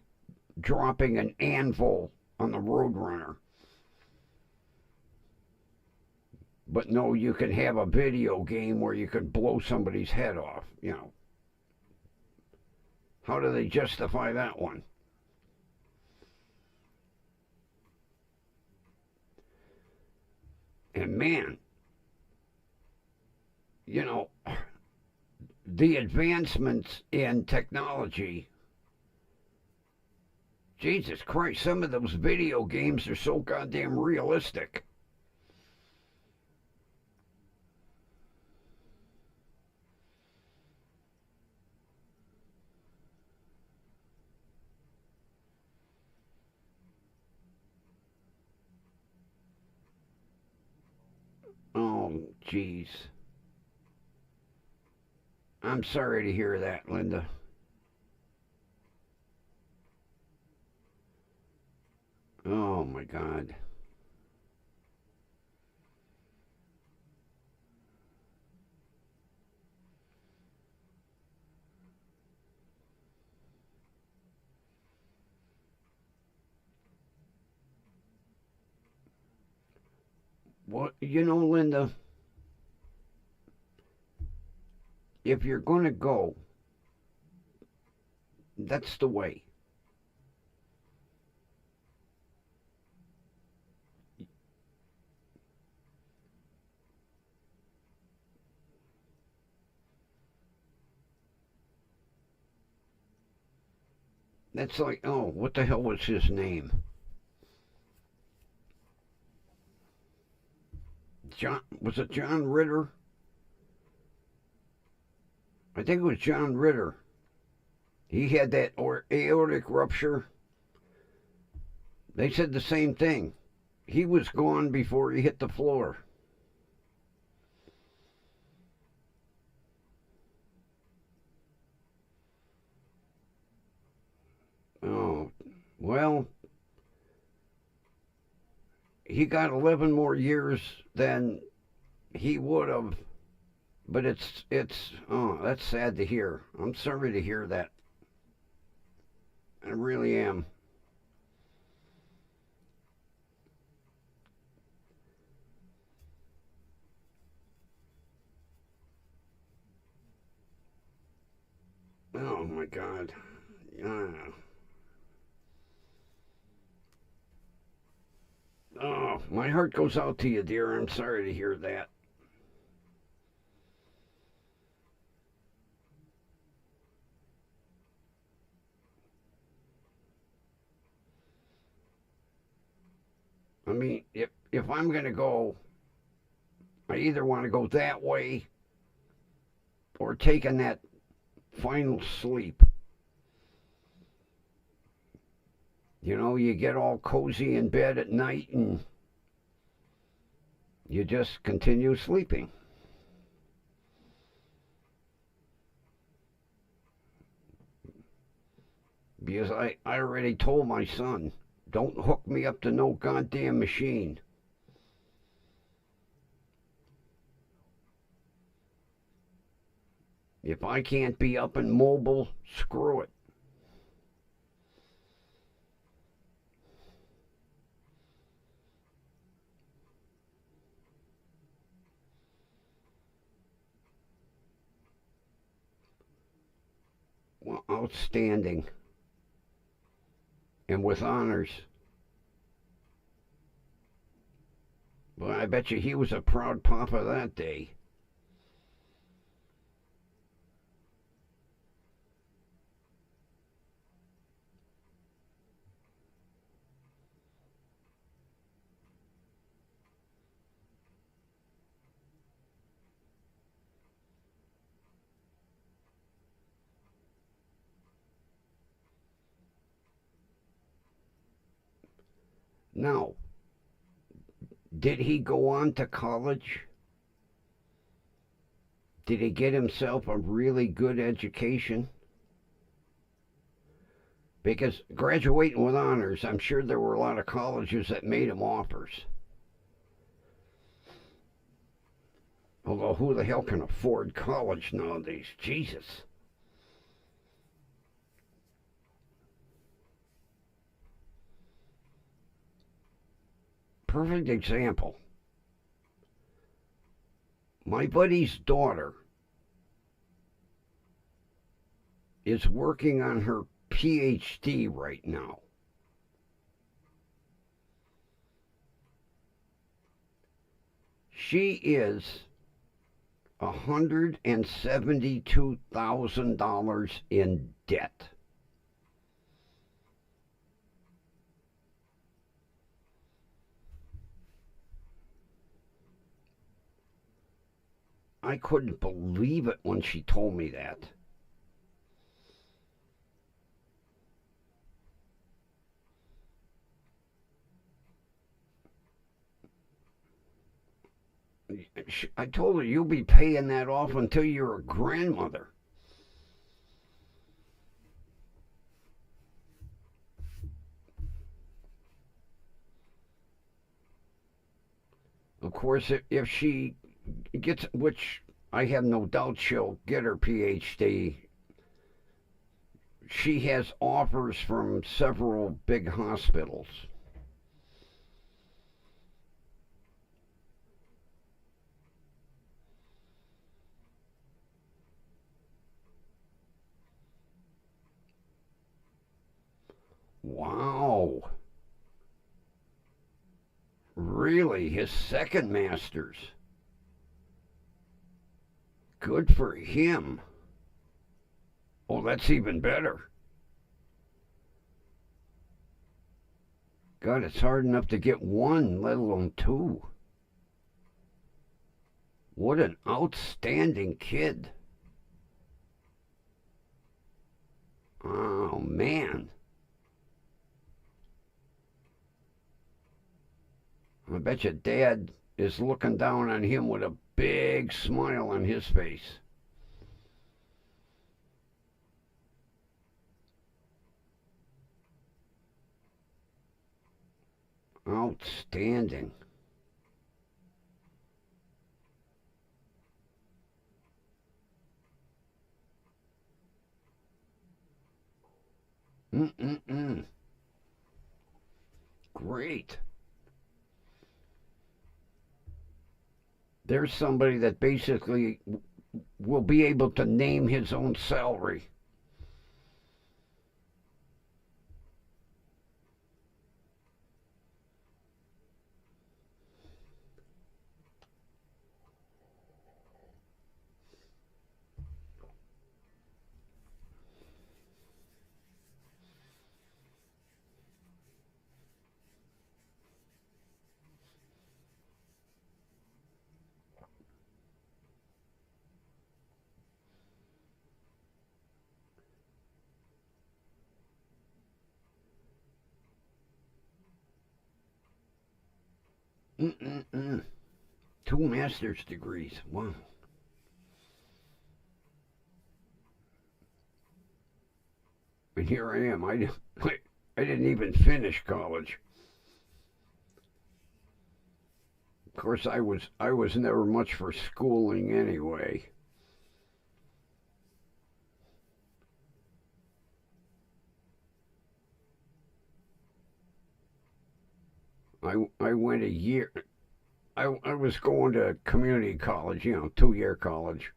dropping an anvil on the Roadrunner. But no, you can have a video game where you can blow somebody's head off, you know. How do they justify that one? And man, you know, the advancements in technology, Jesus Christ, some of those video games are so goddamn realistic. Oh, jeez. I'm sorry to hear that, Linda. Oh, my God. Well, you know, Linda, if you're going to go, that's the way. That's like, oh, what the hell was his name? John, was it John Ritter? I think it was John Ritter. He had that aortic rupture. They said the same thing. He was gone before he hit the floor. Oh, well, he got 11 more years than he would have. But oh, that's sad to hear. I'm sorry to hear that. I really am. Oh my God. Oh, my heart goes out to you, dear. I'm sorry to hear that. I mean, if I'm gonna go, I either want to go that way or taking that final sleep. You know, you get all cozy in bed at night and you just continue sleeping. Because I already told my son, don't hook me up to no goddamn machine. If I can't be up and mobile, screw it. Well, outstanding. And with honors. Well, I bet you he was a proud papa that day. Now, did he go on to college? Did he get himself a really good education? Because graduating with honors, I'm sure there were a lot of colleges that made him offers. Although who the hell can afford college nowadays? Jesus. Perfect example. My buddy's daughter is working on her PhD right now. She is $172,000 in debt. I couldn't believe it when she told me that. I told her, you'll be paying that off until you're a grandmother. Of course, if she gets, which I have no doubt she'll get her PhD, she has offers from several big hospitals. Wow. Really? His second master's? Good for him. Oh, that's even better. God, it's hard enough to get one, let alone two. What an outstanding kid. Oh, man. I bet you Dad is looking down on him with a big smile on his face. Outstanding. Mm-mm-mm. Great. There's somebody that basically will be able to name his own salary. Mm-mm-mm. Two master's degrees. Wow. And here I am. I didn't even finish college. Of course, I was never much for schooling anyway. I went a year. I was going to community college, 2-year college.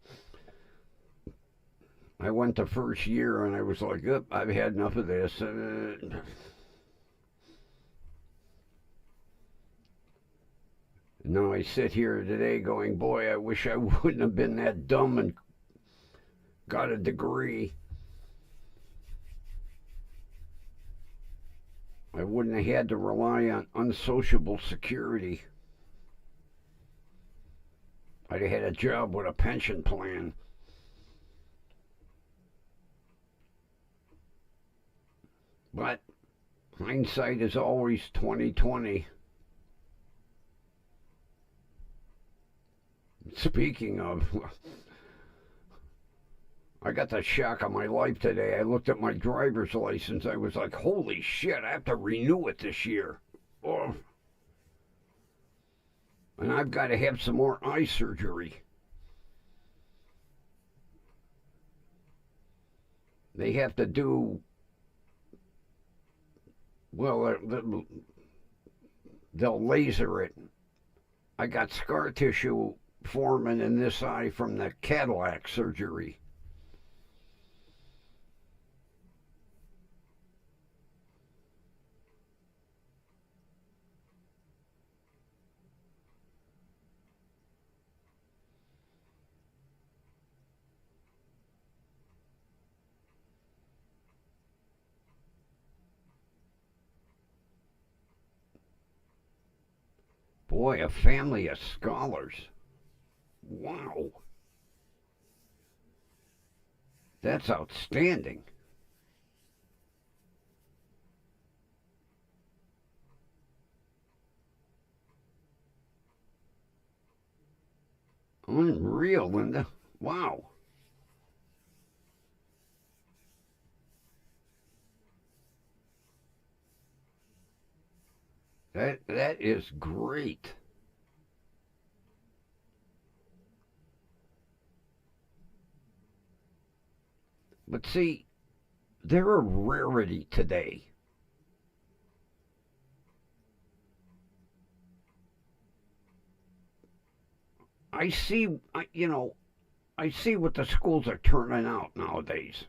I went the first year and I was like, "Oop, I've had enough of this." Now I sit here today going, boy, I wish I wouldn't have been that dumb and got a degree. I wouldn't have had to rely on unsociable security. I'd have had a job with a pension plan. But hindsight is always 2020. Speaking of, I got the shock of my life today. I looked at my driver's license. I was like, holy shit, I have to renew it this year. Oh, and I've got to have some more eye surgery. They have to do, well, they'll laser it. I got scar tissue forming in this eye from the Cadillac surgery. Boy, a family of scholars. Wow. That's outstanding. Unreal, Linda. Wow. That is great. But see, they're a rarity today. I see, I see what the schools are turning out nowadays.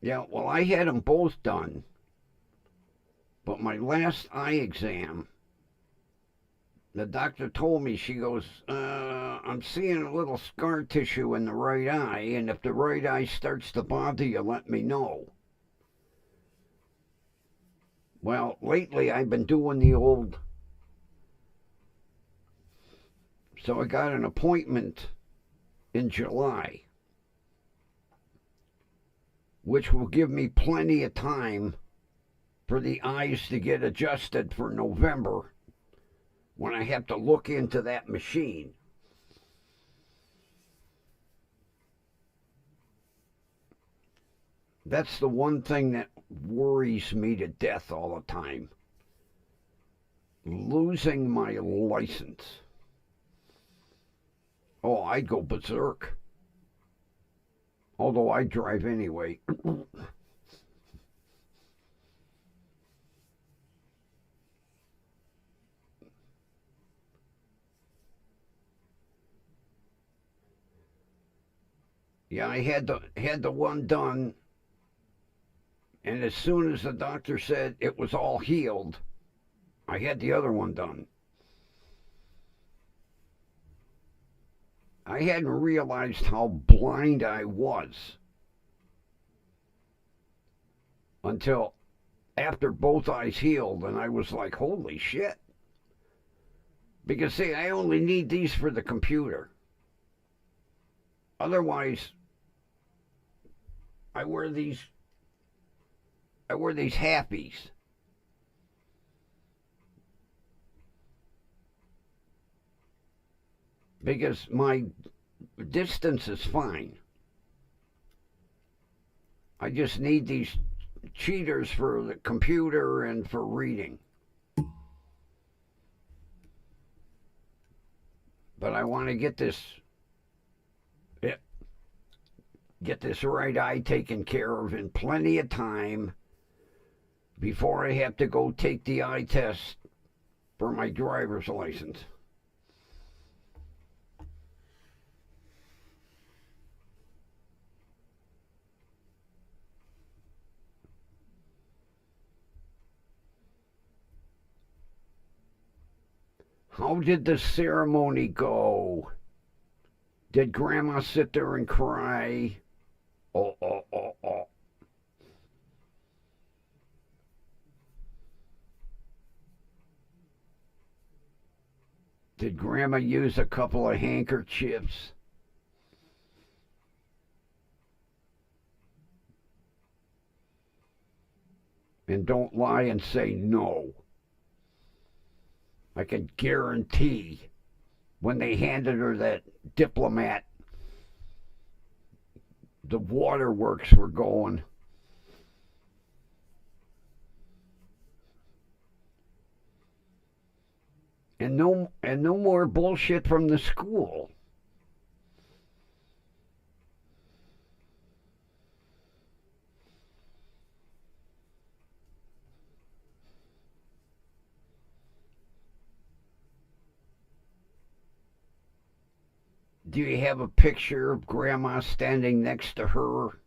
Yeah, well, I had them both done, but my last eye exam, the doctor told me, she goes, I'm seeing a little scar tissue in the right eye, and if the right eye starts to bother you, let me know. Well, lately I've been doing the old, so I got an appointment in July, which will give me plenty of time for the eyes to get adjusted for November when I have to look into that machine. That's the one thing that worries me to death all the time. Losing my license. Oh, I'd go berserk. Although I drive anyway. Yeah, I had the one done, and as soon as the doctor said it was all healed, I had the other one done. I hadn't realized how blind I was until after both eyes healed, and I was like, holy shit. Because, see, I only need these for the computer. Otherwise, I wear these I wear these happies. Because my distance is fine. I just need these cheaters for the computer and for reading. But I want to eh, get this right eye taken care of in plenty of time before I have to go take the eye test for my driver's license. How did the ceremony go? Did Grandma sit there and cry? Oh, oh, oh, oh. Did Grandma use a couple of handkerchiefs? And don't lie and say no. I can guarantee when they handed her that diplomat, the waterworks were going. and no more bullshit from the school. Do you have a picture of Grandma standing next to her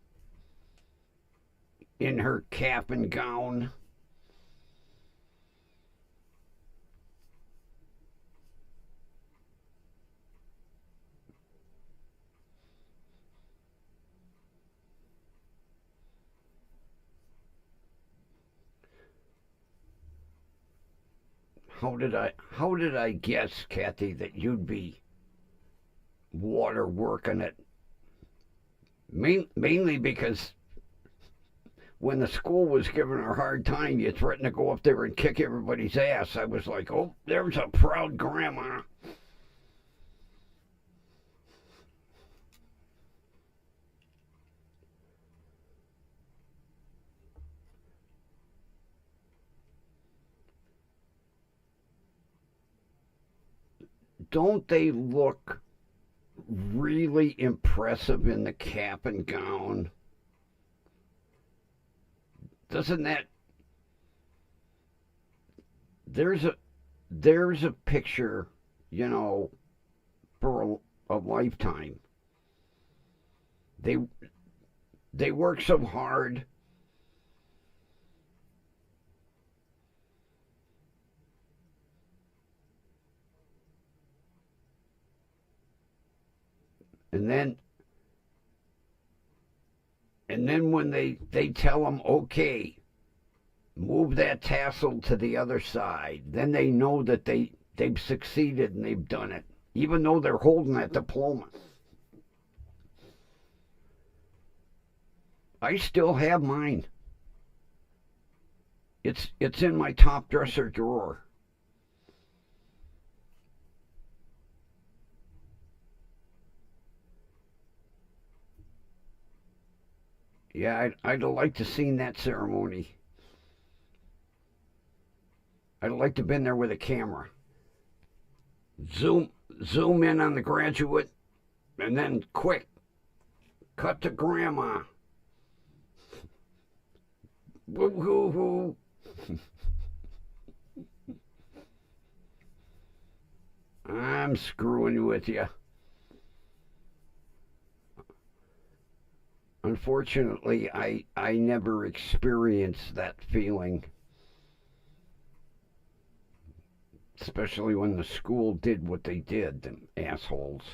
in her cap and gown? How did I guess, Kathy, that you'd be water working it? Mainly because when the school was giving her a hard time, you threatened to go up there and kick everybody's ass. I was like, oh, there's a proud grandma. Don't they look really impressive in the cap and gown? Doesn't that there's a picture, you know, for a lifetime. They they work so hard, and then when they tell them, okay, move that tassel to the other side, then they know that they've succeeded and they've done it, even though they're holding that diploma. I still have mine. It's in my top dresser drawer. Yeah, I'd like to seen that ceremony. I'd like to have been there with a camera. Zoom zoom in on the graduate, and then quick cut to grandma. Woo hoo hoo. I'm screwing with you. Unfortunately, I never experienced that feeling, especially when the school did what they did, them assholes.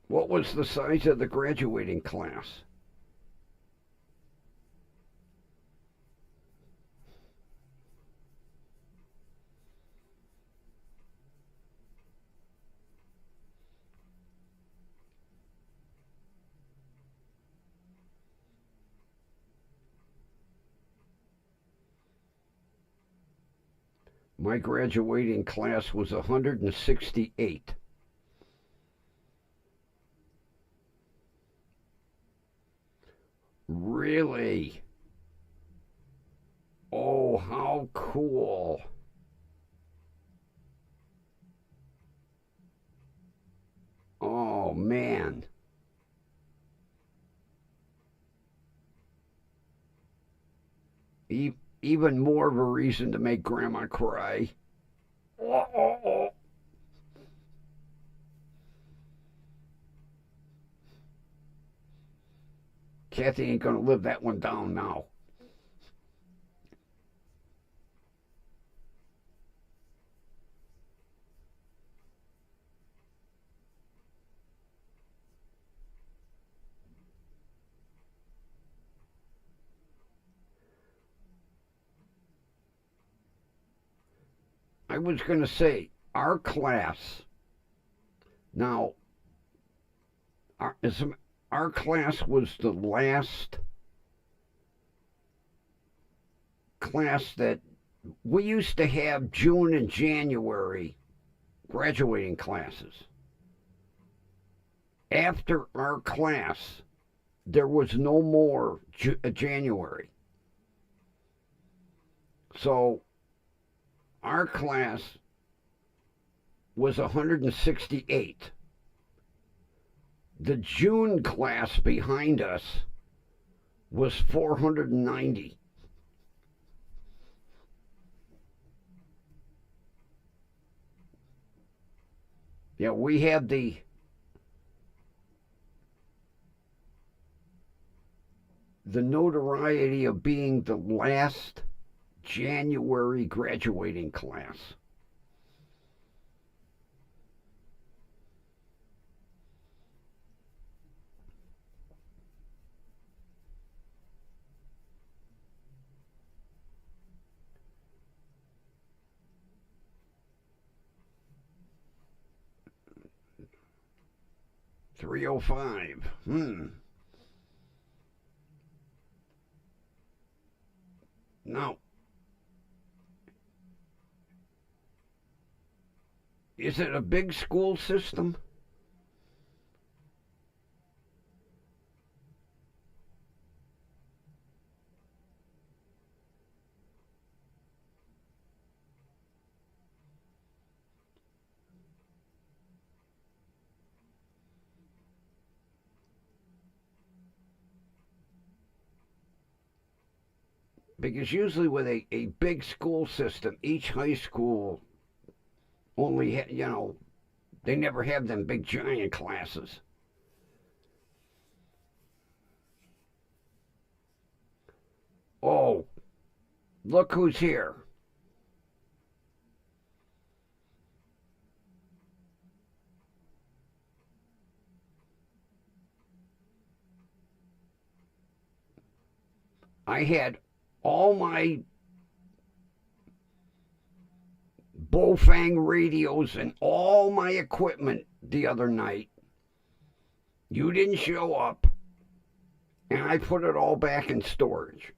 What was the size of the graduating class? My graduating class was 168. Really? Oh, how cool. Oh, man. Even more of a reason to make Grandma cry. Oh, oh, oh. Kathy ain't gonna live that one down now. I was gonna say, our class, now, our, our class was the last class that we used to have June and January graduating classes. After our class, there was no more January. So our class was 168. The June class behind us was 490. Yeah, we had the notoriety of being the last January graduating class. $305. Now, is it a big school system? Because usually with a big school system, each high school only, they never have them big giant classes. Oh, look who's here. I had all my Bofang radios and all my equipment the other night. You didn't show up, and I put it all back in storage.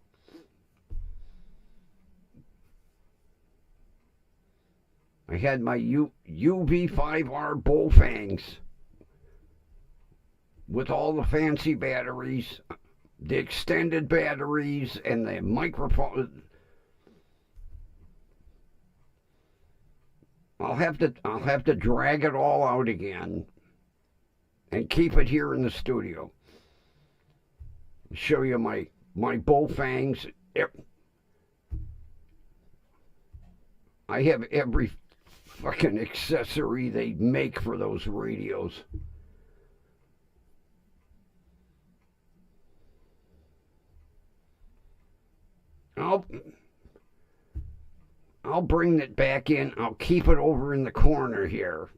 I had my UV5R Bofangs with all the fancy batteries, the extended batteries, and the microphone. I'll have to drag it all out again and keep it here in the studio. Show you my Bofangs. I have every fucking accessory they make for those radios. I'll I'll bring it back in. I'll keep it over in the corner here.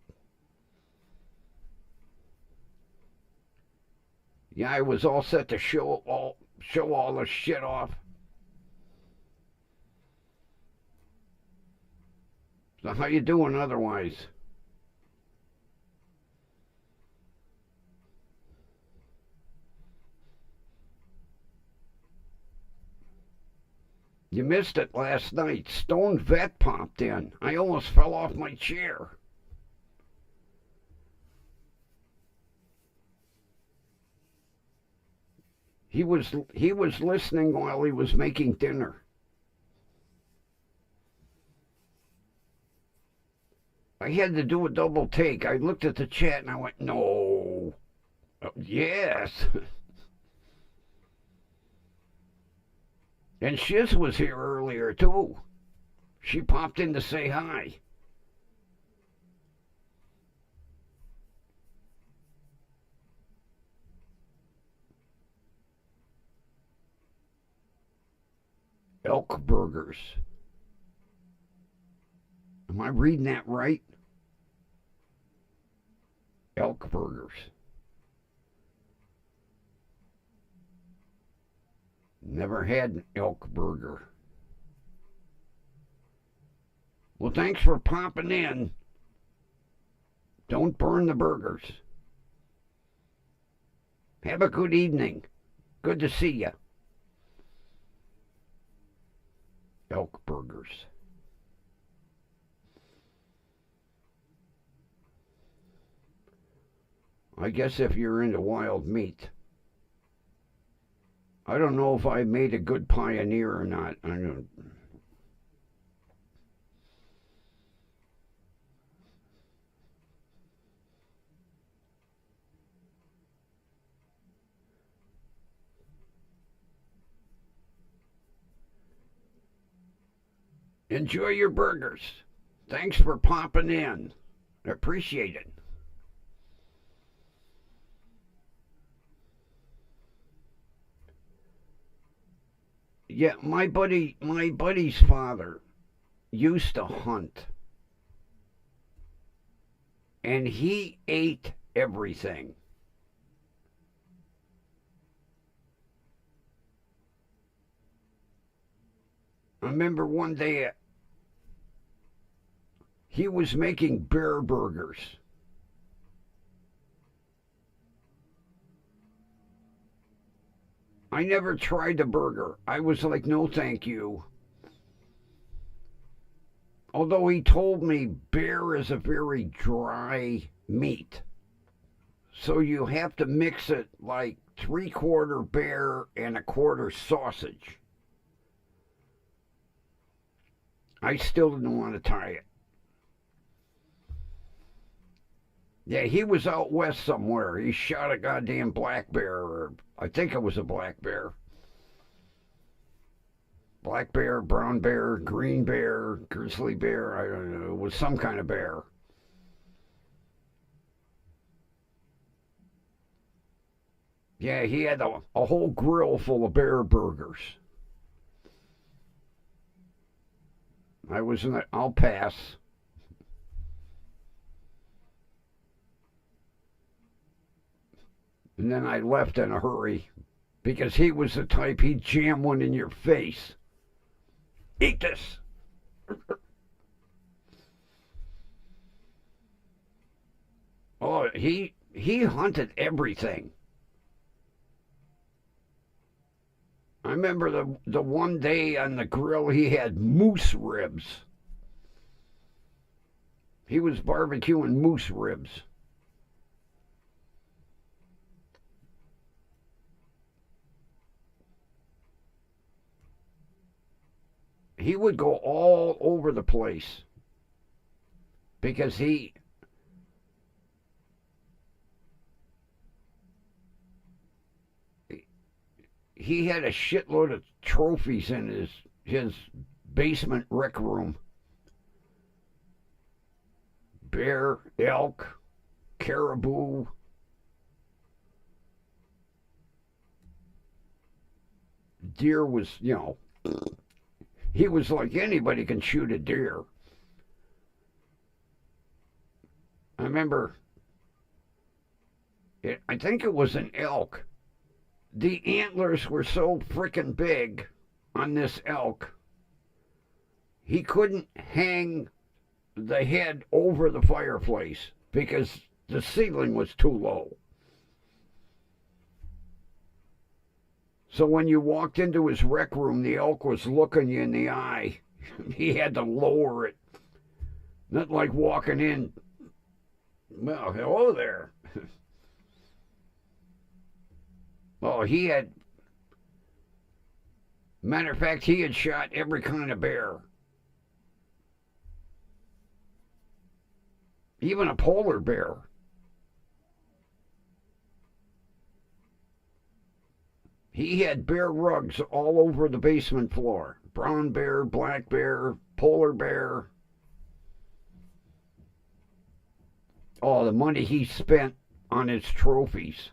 Yeah, I was all set to show all the shit off. So how you doing otherwise? You missed it last night. Stone Vet popped in. I almost fell off my chair. He was listening while he was making dinner. I had to do a double take. I looked at the chat and I went, no. Yes. And Shiz was here earlier too. She popped in to say hi. Elk burgers. Am I reading that right? Elk burgers. Never had an elk burger. Well, thanks for popping in. Don't burn the burgers. Have a good evening. Good to see you. Elk burgers. I guess if you're into wild meat. I don't know if I made a good pioneer or not. I don't. Enjoy your burgers. Thanks for popping in. I appreciate it. Yeah, my buddy's father used to hunt, and he ate everything. I remember one day he was making bear burgers. I never tried the burger. I was like, no, thank you. Although he told me bear is a very dry meat. So you have to mix it like three-quarter bear and a quarter sausage. I still didn't want to try it. Yeah, he was out west somewhere. He shot a goddamn black bear, or I think it was a black bear. Black bear, brown bear, green bear, grizzly bear. I don't know. It was some kind of bear. Yeah, he had a whole grill full of bear burgers. I was in the, I'll pass. And then I left in a hurry because he was the type he'd jam one in your face. Eat this. Oh, he hunted everything. I remember the one day on the grill he had moose ribs. He was barbecuing moose ribs. He would go all over the place because he had a shitload of trophies in his basement rec room. Bear, elk, caribou. Deer was, he was like anybody can shoot a deer. I remember, I think it was an elk. The antlers were so freaking big on this elk, he couldn't hang the head over the fireplace because the ceiling was too low. So when you walked into his rec room, the elk was looking you in the eye. He had to lower it. Not like walking in. Well, hello there. Oh, he had. Matter of fact, he had shot every kind of bear. Even a polar bear. He had bear rugs all over the basement floor. Brown bear, black bear, polar bear. Oh, the money he spent on his trophies.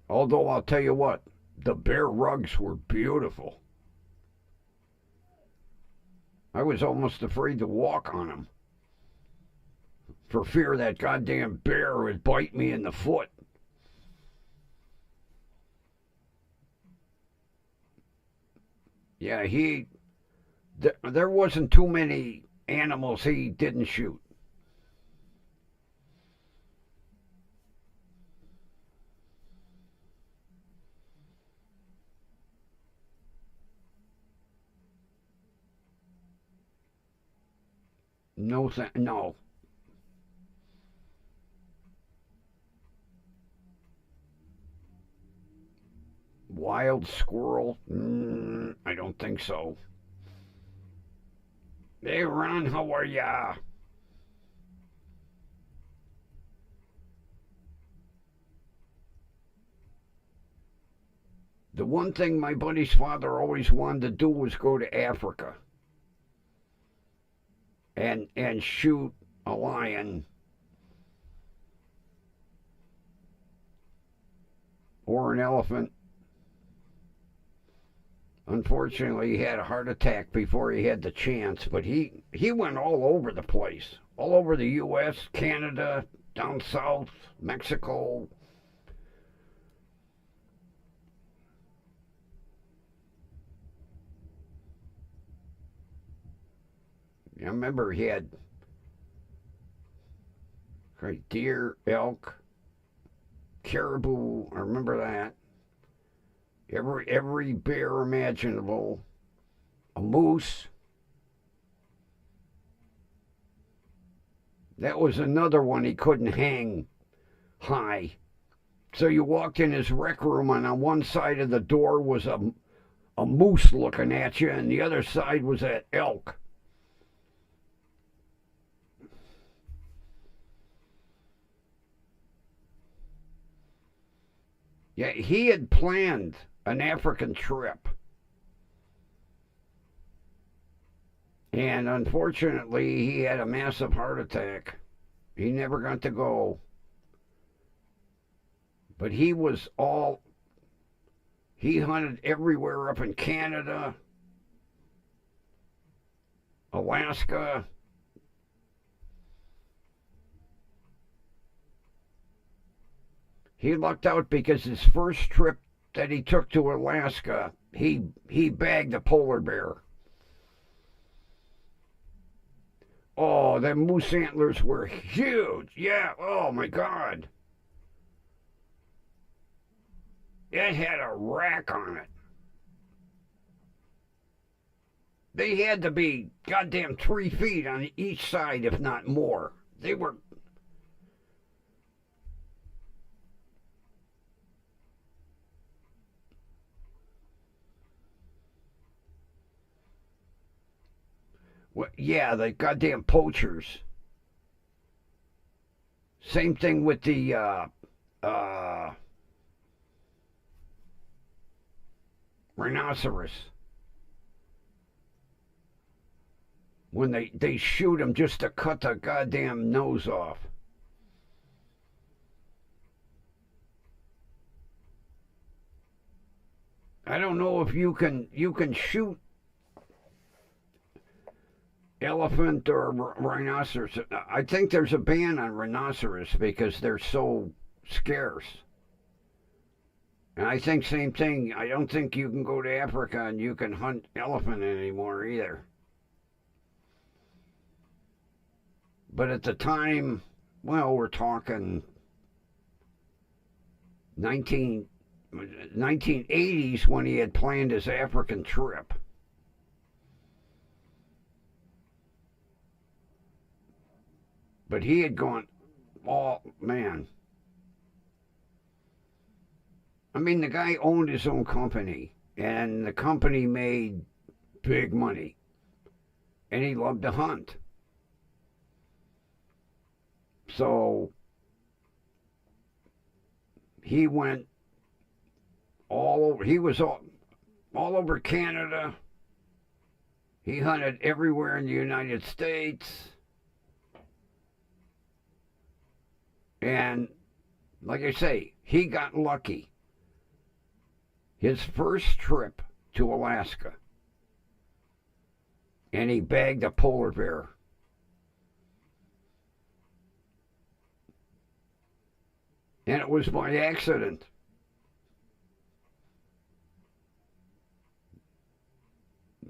Although I'll tell you what, the bear rugs were beautiful. I was almost afraid to walk on them for fear that goddamn bear would bite me in the foot. Yeah, there wasn't too many animals he didn't shoot. No, no. wild squirrel? I don't think so. Hey, Ron, how are ya? The one thing my buddy's father always wanted to do was go to Africa and shoot a lion or an elephant. Unfortunately, he had a heart attack before he had the chance, but he went all over the place, all over the U.S., Canada, down south, Mexico. I remember he had deer, elk, caribou. I remember that. Every bear imaginable, a moose. That was another one he couldn't hang high. So you walked in his rec room, and on one side of the door was a moose looking at you, and the other side was that elk. Yeah, he had planned an African trip. And unfortunately, he had a massive heart attack. He never got to go. But he hunted everywhere up in Canada, Alaska. He lucked out because his first trip that he took to Alaska, he bagged a polar bear. Oh, the moose antlers were huge. Yeah, oh my God. It had a rack on it. They had to be goddamn 3 feet on each side, if not more. They were. Well, yeah, the goddamn poachers. Same thing with the rhinoceros. When they shoot them just to cut the goddamn nose off. I don't know if you can shoot elephant or rhinoceros. I think there's a ban on rhinoceros because they're so scarce. And I think same thing. I don't think you can go to Africa and you can hunt elephant anymore either. But at the time, well, we're talking 19, 1980s when he had planned his African trip. But he had gone, oh man. I mean, the guy owned his own company, and the company made big money, and he loved to hunt. So he went all over. He was all over Canada. He hunted everywhere in the United States. And like I say, he got lucky. His first trip to Alaska, and he bagged a polar bear. And it was by accident.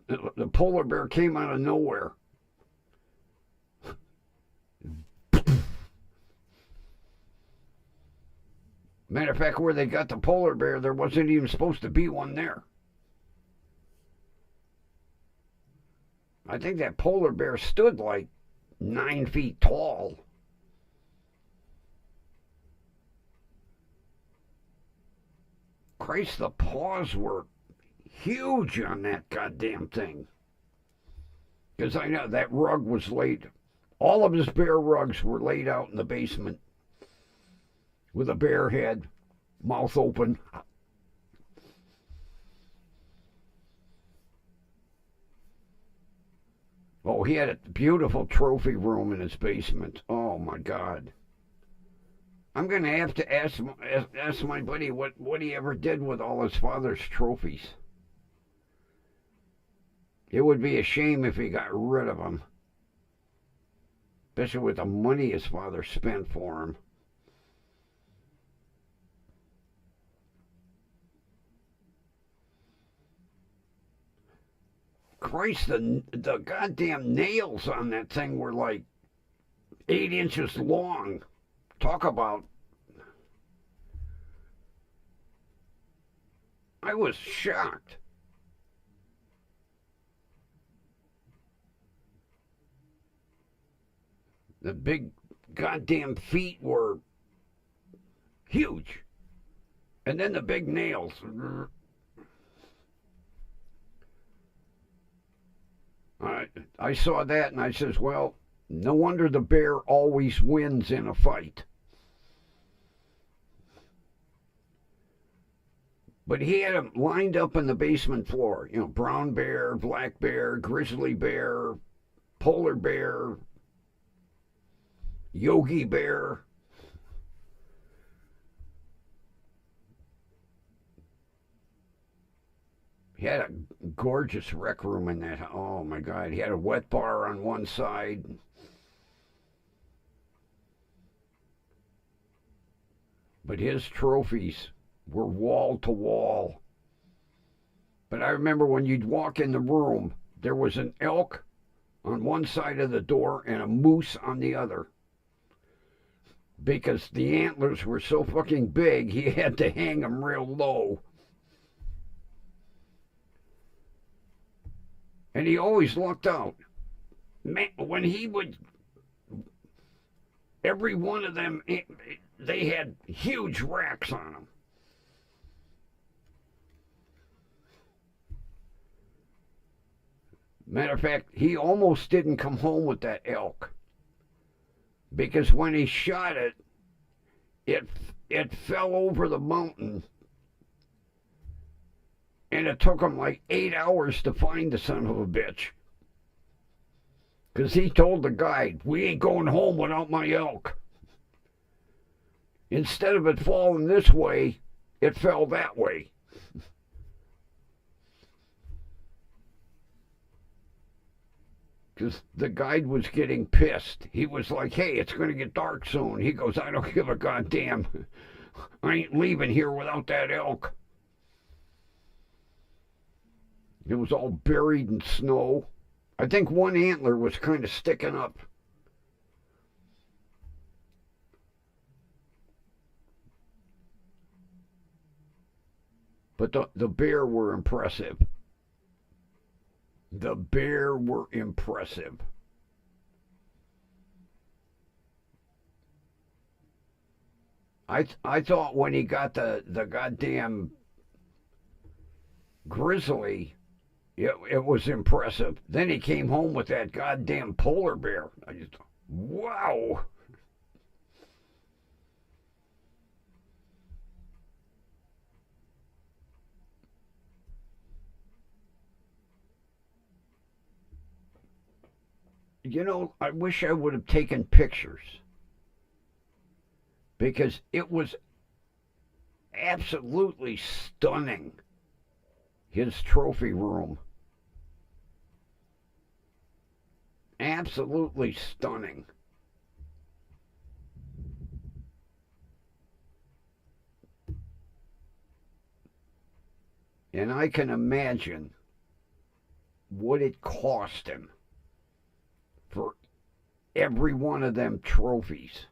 The polar bear came out of nowhere. Matter of fact, where they got the polar bear, there wasn't even supposed to be one there. I think that polar bear stood like 9 feet tall. Christ, the paws were huge on that goddamn thing. Because I know that rug was laid. All of his bear rugs were laid out in the basement with a bear head, mouth open. Oh, he had a beautiful trophy room in his basement. Oh, my God. I'm going to have to ask my buddy what he ever did with all his father's trophies. It would be a shame if he got rid of them. Especially with the money his father spent for him. Christ, the goddamn nails on that thing were like 8 inches long. Talk about... I was shocked. The big goddamn feet were huge. And then the big nails. I saw that and I says, well, no wonder the bear always wins in a fight. But he had them lined up on the basement floor. You know, brown bear, black bear, grizzly bear, polar bear, yogi bear. He had a gorgeous rec room in that. Oh my God! He had a wet bar on one side. But his trophies were wall to wall. But I remember when you'd walk in the room, there was an elk on one side of the door and a moose on the other. Because the antlers were so fucking big, he had to hang them real low. And he always lucked out. Man, when he would, every one of them, they had huge racks on them. Matter of fact, he almost didn't come home with that elk. Because when he shot it, it fell over the mountain. And it took him like 8 hours to find the son of a bitch. Because he told the guide, we ain't going home without my elk. Instead of it falling this way, it fell that way. Because the guide was getting pissed. He was like, hey, it's going to get dark soon. He goes, I don't give a goddamn. I ain't leaving here without that elk. It was all buried in snow. I think one antler was kind of sticking up. But the bear were impressive. The bear were impressive. I thought when he got the goddamn grizzly, it was impressive. Then he came home with that goddamn polar bear. I just, wow. You know, I wish I would have taken pictures. Because it was absolutely stunning. His trophy room. Absolutely stunning. And I can imagine what it cost him for every one of them trophies.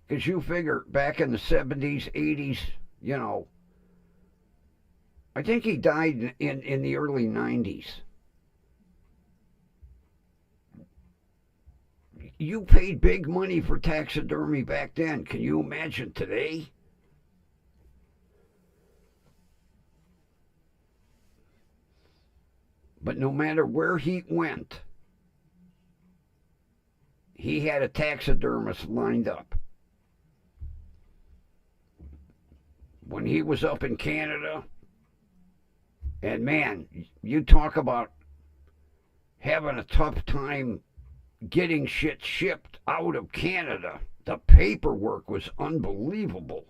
Because you figure back in the 70s, 80s, you know, I think he died in the early 90s. you paid big money for taxidermy back then. Can you imagine today? But no matter where he went, he had a taxidermist lined up. When he was up in Canada, and man, you talk about having a tough time getting shit shipped out of Canada. The paperwork was unbelievable.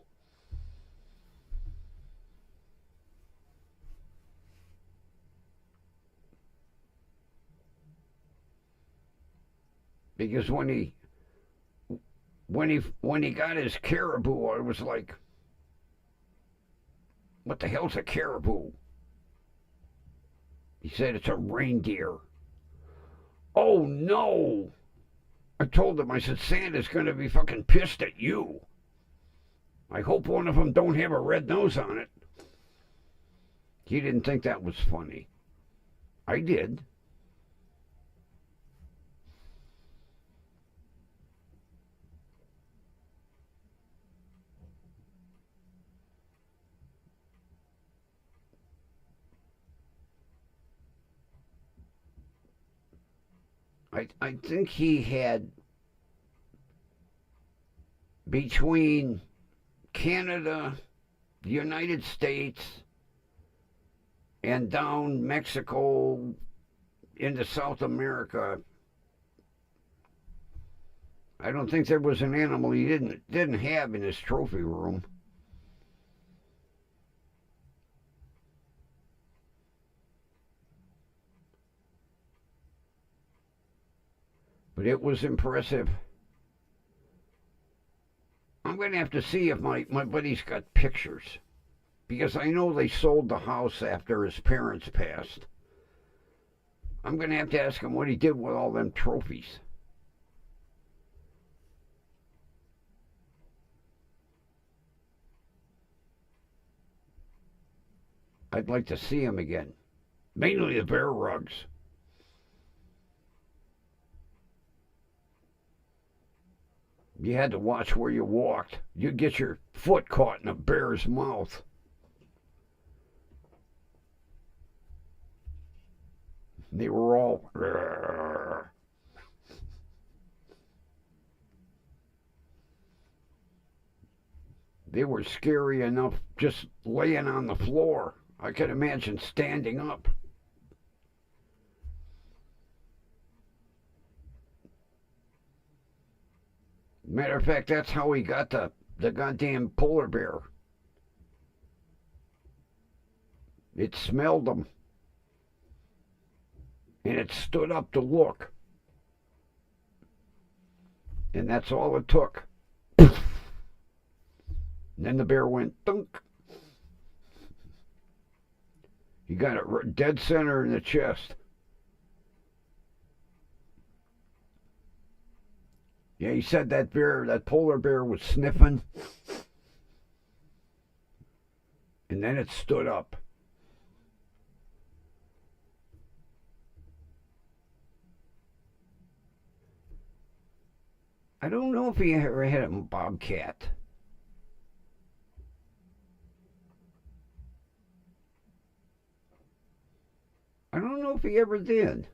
Because when he got his caribou, I was like, what the hell's a caribou? He said it's a reindeer. Oh no! I told him, I said, Santa's gonna be fucking pissed at you. I hope one of them don't have a red nose on it. He didn't think that was funny. I did. I think he had between Canada, the United States, and down Mexico into South America. I don't think there was an animal he didn't have in his trophy room. But it was impressive. I'm going to have to see if my buddy's got pictures. Because I know they sold the house after his parents passed. I'm going to have to ask him what he did with all them trophies. I'd like to see him again. Mainly the bear rugs. You had to watch where you walked. You'd get your foot caught in a bear's mouth. They were all. They were scary enough just laying on the floor. I could imagine standing up. Matter of fact, that's how he got the goddamn polar bear. It smelled them. And it stood up to look. And that's all it took. And then the bear went thunk. He got it dead center in the chest. Yeah, he said that polar bear was sniffing. And then it stood up. I don't know if he ever had a bobcat. I don't know if he ever did.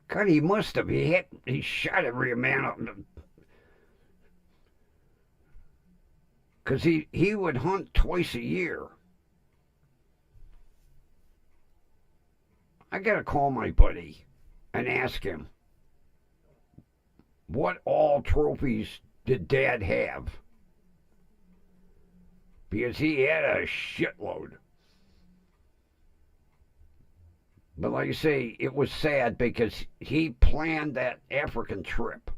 God, he must have. He shot every man up. Because he would hunt twice a year. I got to call my buddy and ask him, what all trophies did Dad have? Because he had a shitload. But like I say, it was sad because he planned that African trip.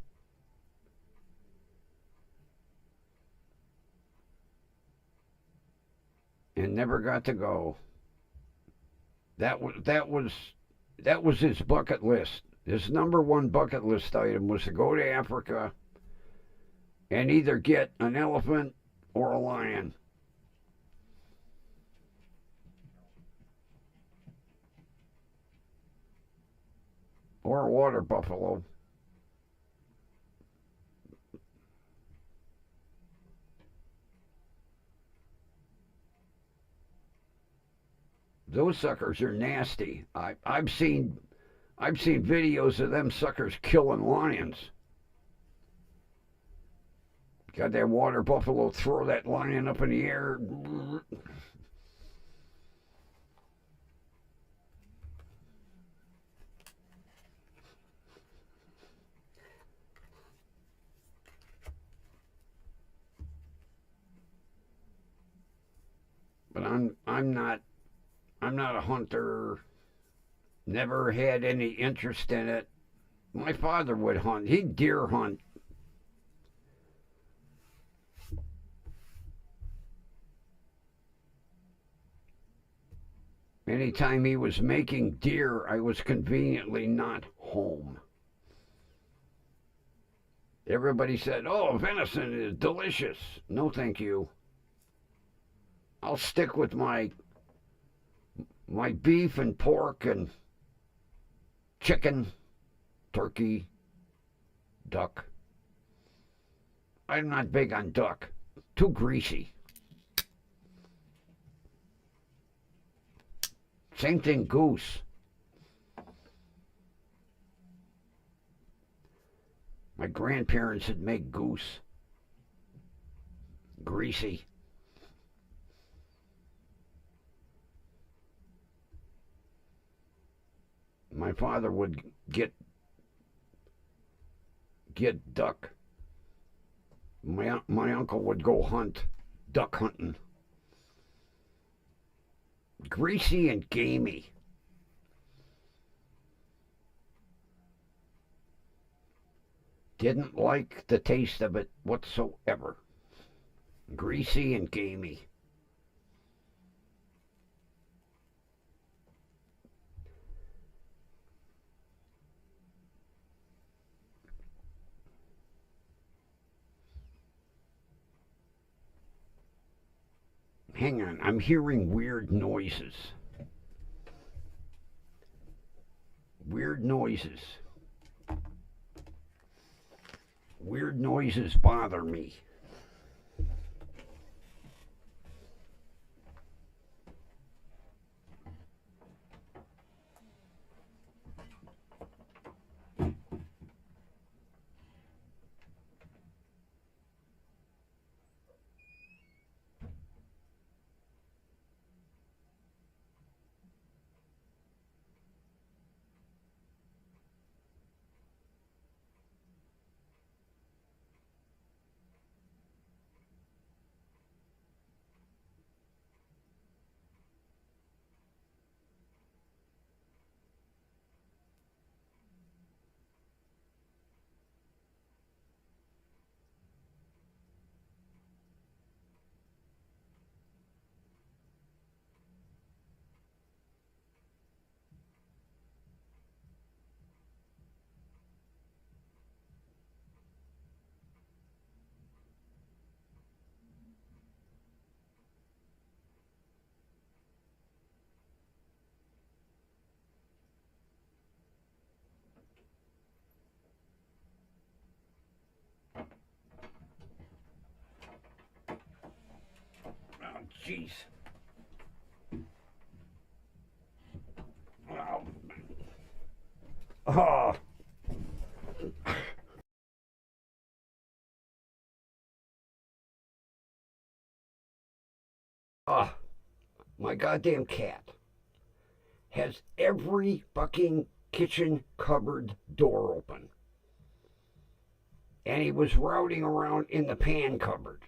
And never got to go. That was his bucket list. His number one bucket list item was to go to Africa and either get an elephant or a lion. Or a water buffalo. Those suckers are nasty. I've seen videos of them suckers killing lions. Got that water buffalo throw that lion up in the air. But I'm not a hunter. Never had any interest in it. My father would hunt. He'd deer hunt. Anytime he was making deer, I was conveniently not home. Everybody said, "Oh, venison is delicious." No, thank you. I'll stick with my beef and pork and chicken, turkey, duck. I'm not big on duck. Too greasy. Same thing, goose. My grandparents would make goose. Greasy. My father would get duck. My uncle would go hunt, duck hunting. Greasy and gamey. Didn't like the taste of it whatsoever. Greasy and gamey. Hang on, I'm hearing weird noises. Weird noises. Weird noises bother me. Oh, jeez. Oh. Oh. Oh. My goddamn cat has every fucking kitchen cupboard door open. And he was routing around in the pan cupboard.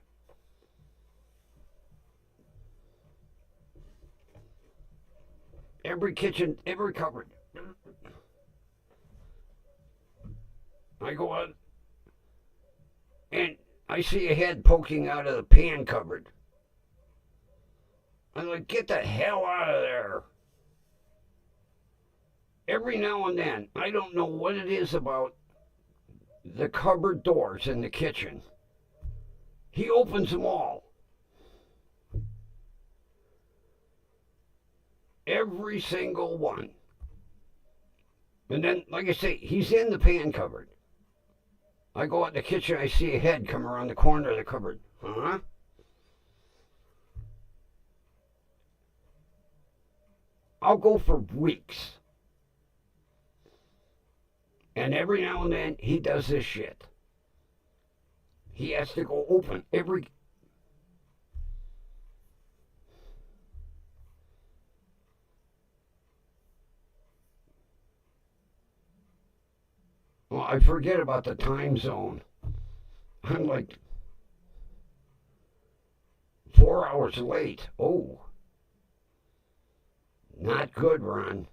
Every kitchen, every cupboard. I go out and I see a head poking out of the pan cupboard. I'm like, get the hell out of there. Every now and then, I don't know what it is about the cupboard doors in the kitchen. He opens them all. Every single one. And then, like I say, he's in the pan cupboard. I go out in the kitchen, I see a head come around the corner of the cupboard. Huh? I'll go for weeks. And every now and then he does this shit. He has to go open every. Well, I forget about the time zone. I'm like 4 hours late. Oh, not good, Ron.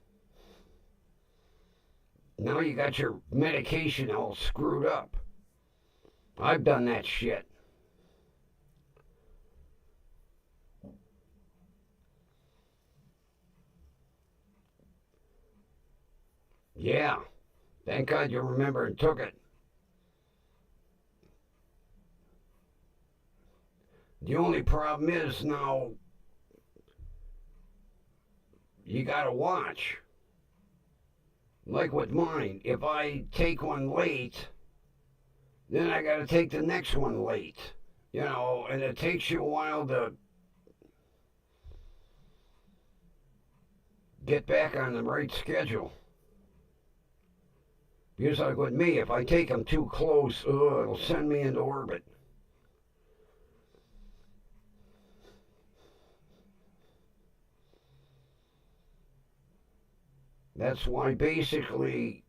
Now you got your medication all screwed up. I've done that shit. Yeah. Thank God you remember and took it. The only problem is now you gotta watch. Like with mine, if I take one late, then I gotta take the next one late. And it takes you a while to get back on the right schedule. Because like with me, if I take them too close, it'll send me into orbit. That's why basically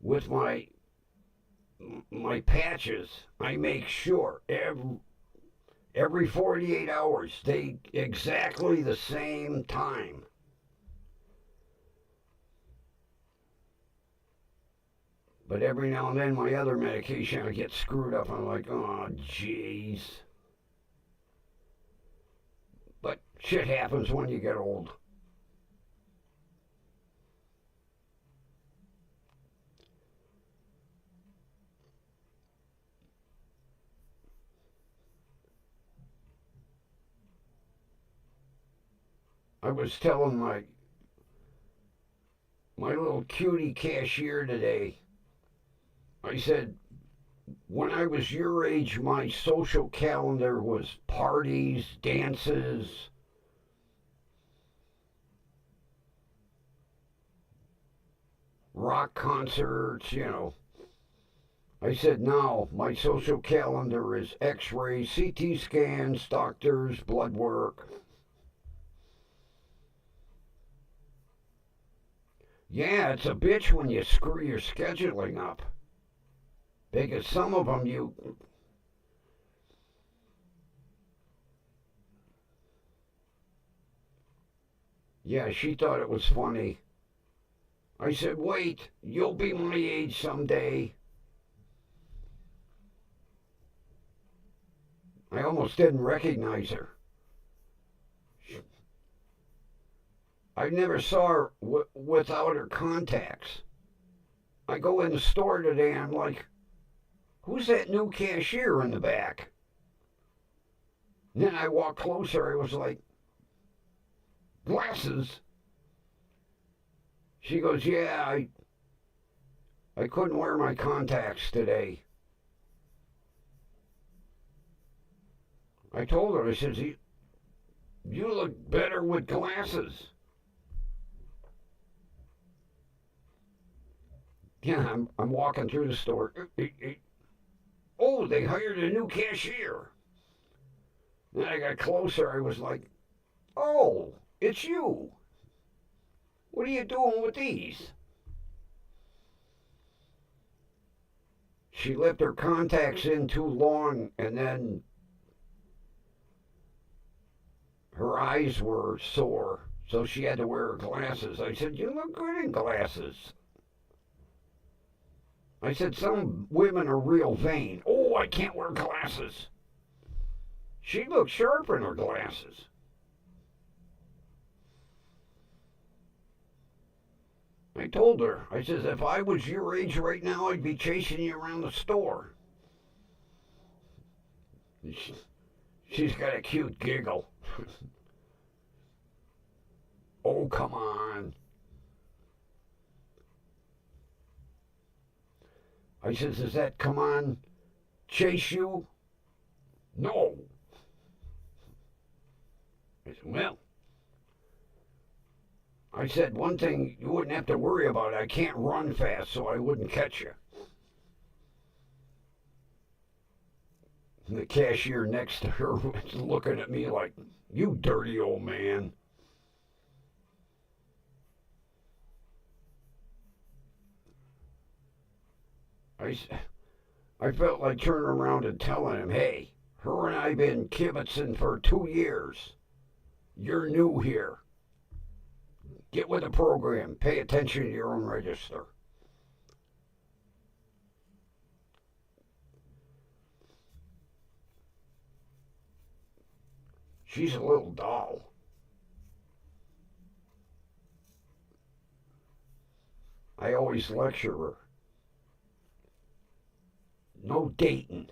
with my patches, I make sure every 48 hours they exactly the same time. But every now and then my other medication I get screwed up. I'm like, oh jeez. But shit happens when you get old. I was telling my little cutie cashier today, I said, when I was your age, my social calendar was parties, dances, rock concerts. I said, now my social calendar is x rays, CT scans, doctors, blood work. Yeah, it's a bitch when you screw your scheduling up. Because some of them you. Yeah, she thought it was funny. I said, wait, you'll be my age someday. I almost didn't recognize her. I never saw her without her contacts. I go in the store today and I'm like, who's that new cashier in the back? And then I walked closer. I was like, glasses? She goes, yeah, I couldn't wear my contacts today. I told her, I said, you look better with glasses. Yeah, I'm walking through the store. Oh, they hired a new cashier. Then I got closer. I was like, oh, it's you. What are you doing with these? She left her contacts in too long and then her eyes were sore, so she had to wear her glasses. I said, you look good in glasses. I said, some women are real vain. Oh, I can't wear glasses. She looked sharp in her glasses. I told her, I says, if I was your age right now, I'd be chasing you around the store. She's got a cute giggle. Oh, come on. I says, does that come on chase you? No. I said, well, I said, one thing you wouldn't have to worry about, I can't run fast, so I wouldn't catch you. And the cashier next to her was looking at me like, you dirty old man. I, I felt like turning around and telling him, hey, her and I been kibitzing for 2 years. You're new here. Get with the program. Pay attention to your own register. She's a little doll. I always lecture her. No dating.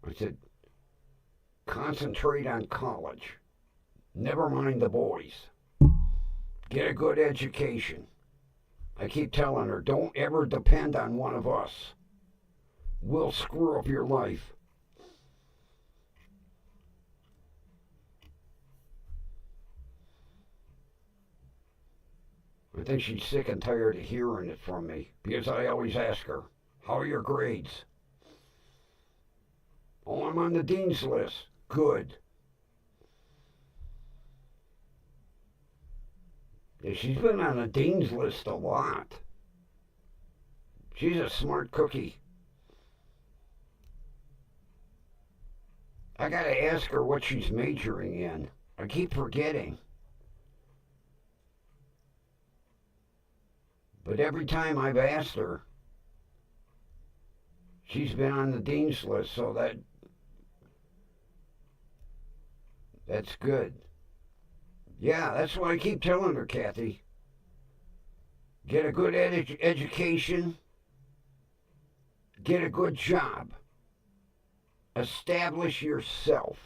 I said, concentrate on college. Never mind the boys. Get a good education. I keep telling her, don't ever depend on one of us. We'll screw up your life. I think she's sick and tired of hearing it from me because I always ask her, how are your grades? Oh, I'm on the dean's list. Good. Yeah, she's been on the dean's list a lot. She's a smart cookie. I gotta ask her what she's majoring in. I keep forgetting. But every time I've asked her, she's been on the dean's list, so that's good. Yeah, that's what I keep telling her, Kathy. Get a good education, get a good job, establish yourself,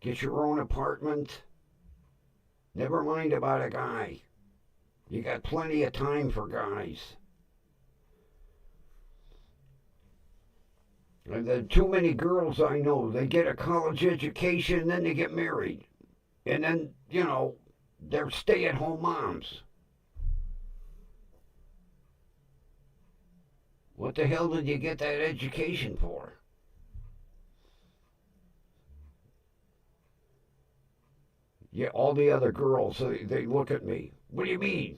get your own apartment. Never mind about a guy. You got plenty of time for guys. And the too many girls I know, they get a college education, then they get married. And then, they're stay at home moms. What the hell did you get that education for? Yeah, all the other girls, they look at me. What do you mean?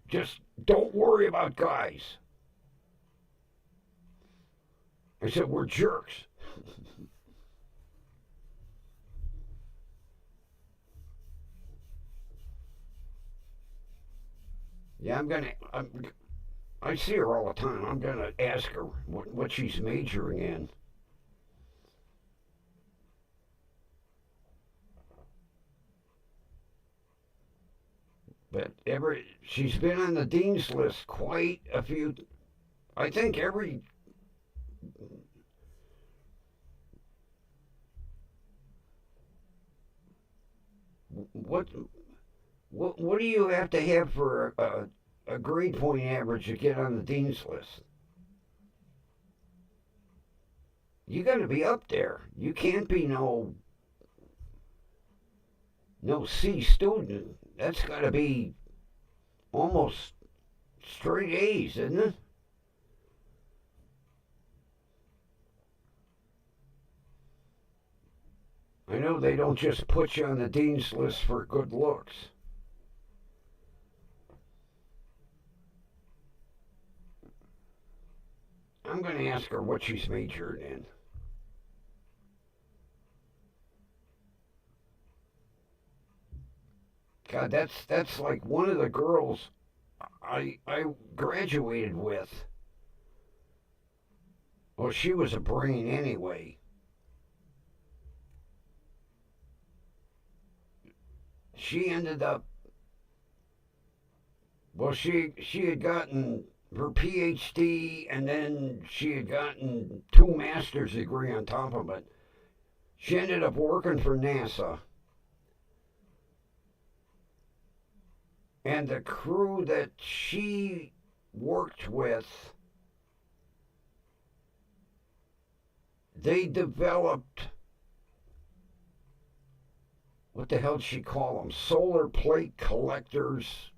Just don't worry about guys. I said, we're jerks. Yeah, I see her all the time. I'm gonna ask her what she's majoring in. But she's been on the dean's list quite a few. I think every. What what do you have to have for a grade point average to get on the dean's list? You got to be up there. You can't be no C student. That's got to be almost straight A's, isn't it? I know they don't just put you on the dean's list for good looks. I'm going to ask her what she's majoring in. God, that's like one of the girls I graduated with. Well, she was a brain anyway. She ended up. Well, she had gotten her PhD and then she had gotten two master's degree on top of it. She ended up working for NASA. And the crew that she worked with they developed, what the hell did she call them? Solar plate collectors.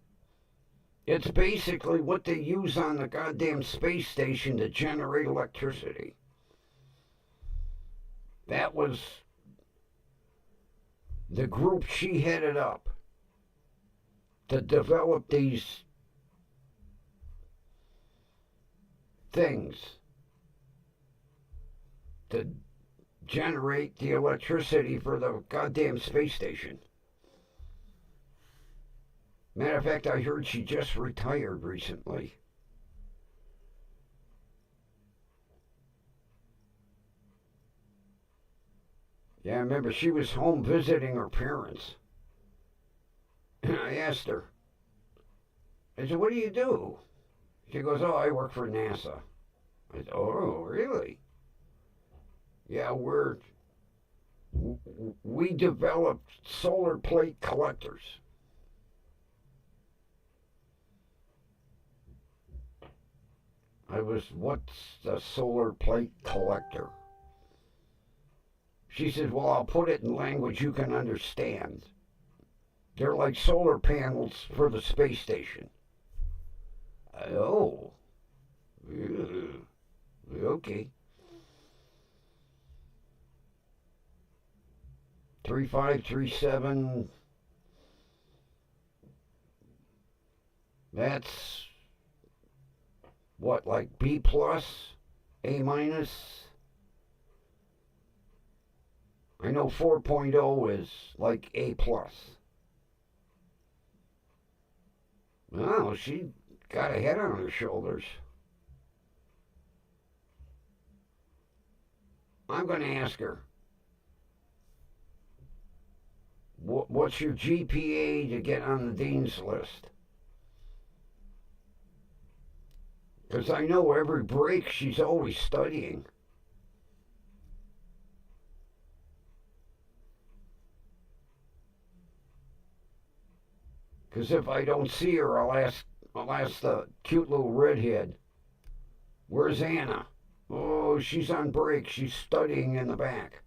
It's basically what they use on the goddamn space station to generate electricity. That was the group she headed up to develop these things to generate the electricity for the goddamn space station. Matter of fact, I heard she just retired recently. Yeah, I remember she was home visiting her parents. And I asked her, I said, what do you do? She goes, oh, I work for NASA. I said, oh, really? Yeah, we developed solar plate collectors. What's a solar plate collector? She says, well, I'll put it in language you can understand. They're like solar panels for the space station. Oh. Okay. 3537. That's what, like B plus, A minus? I know 4.0 is like A plus. Well, she got a head on her shoulders. I'm going to ask her, what's your GPA to get on the dean's list? Because I know every break she's always studying. Because if I don't see her, I'll ask the cute little redhead, where's Anna? Oh, she's on break. She's studying in the back.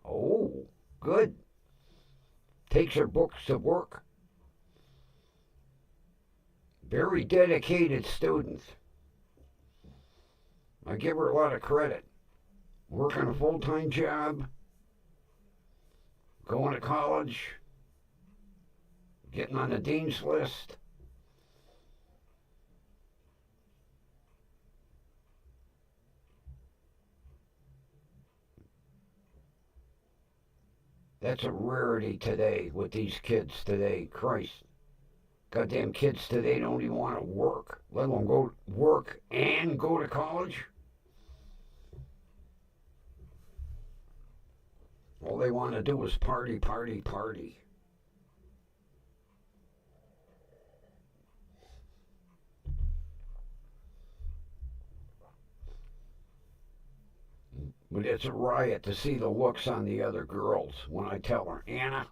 Oh, good. Takes her books to work. Very dedicated student. I give her a lot of credit. Working a full-time job, going to college, getting on the dean's list. That's a rarity today with these kids today. Christ. Goddamn kids today don't even want to work, let alone go work and go to college. All they want to do is party, party, party. But it's a riot to see the looks on the other girls when I tell her, Anna,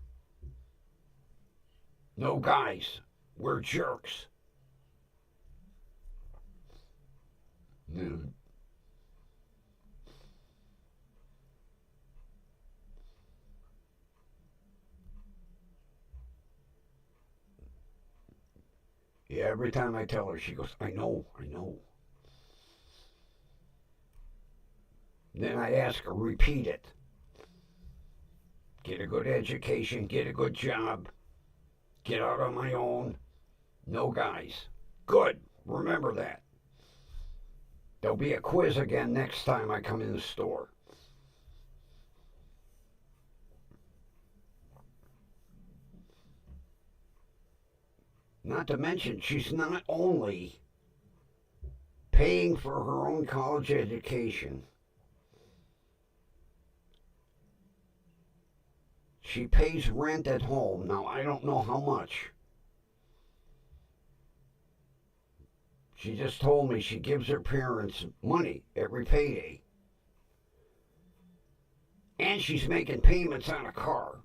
no guys, we're jerks. Mm. Yeah, every time I tell her, she goes, I know, I know. Then I ask her, repeat it. Get a good education, get a good job, get out on my own, no guys. Good, remember that. There'll be a quiz again next time I come in the store. Not to mention, she's not only paying for her own college education, she pays rent at home. Now, I don't know how much. She just told me she gives her parents money every payday. And she's making payments on a car.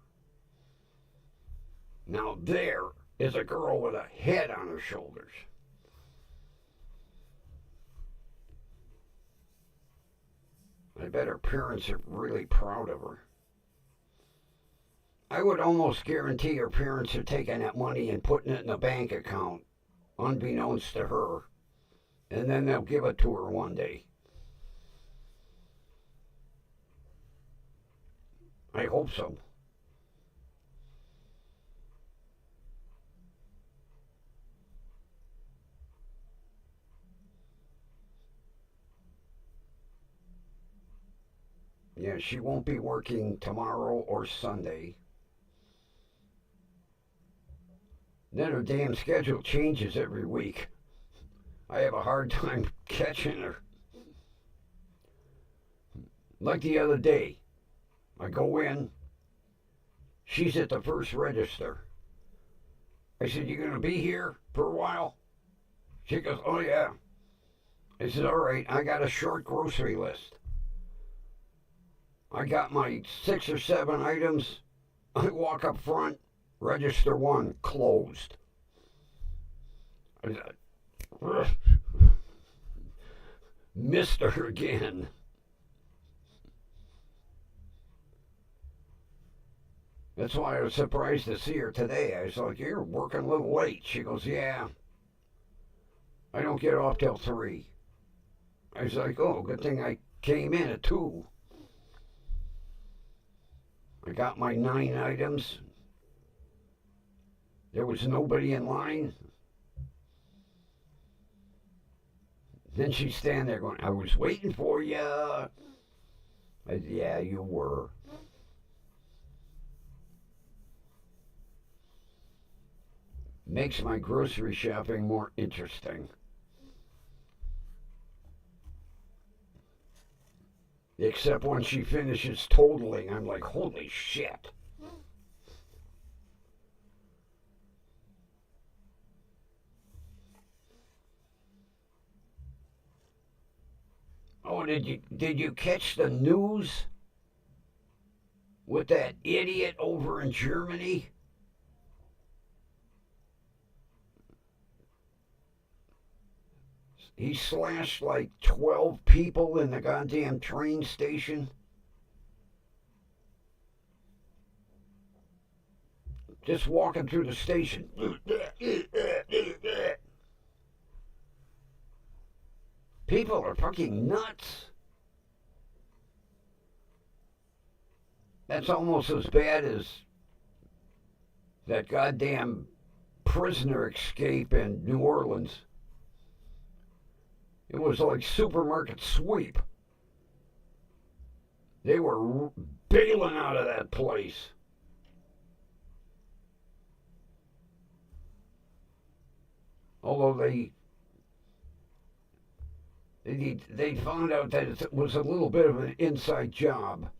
Now, there is a girl with a head on her shoulders. I bet her parents are really proud of her. I would almost guarantee her parents are taking that money and putting it in a bank account, unbeknownst to her, and then they'll give it to her one day. I hope so. Yeah, she won't be working tomorrow or Sunday. Then her damn schedule changes every week. I have a hard time catching her. Like the other day, I go in, she's at the first register. I said, "You gonna be here for a while?" She goes, "Oh yeah." I said, "All right, I got a short grocery list. I got my 6 or 7 items. I walk up front, register 1, closed." I said, missed her again. That's why I was surprised to see her today. I was like, "You're working a little late." She goes, "Yeah, I don't get off till 3. I was like, "Oh, good thing I came in at 2. I got my 9 items. There was nobody in line." Then she's standing there going, "I was waiting for you." I said, "Yeah, you were." Makes my grocery shopping more interesting. Except when she finishes totaling, I'm like, holy shit. Oh, did you catch the news with that idiot over in Germany? He slashed like 12 people in the goddamn train station. Just walking through the station. People are fucking nuts. That's almost as bad as that goddamn prisoner escape in New Orleans. It was like supermarket sweep. They were bailing out of that place. Although they found out that it was a little bit of an inside job.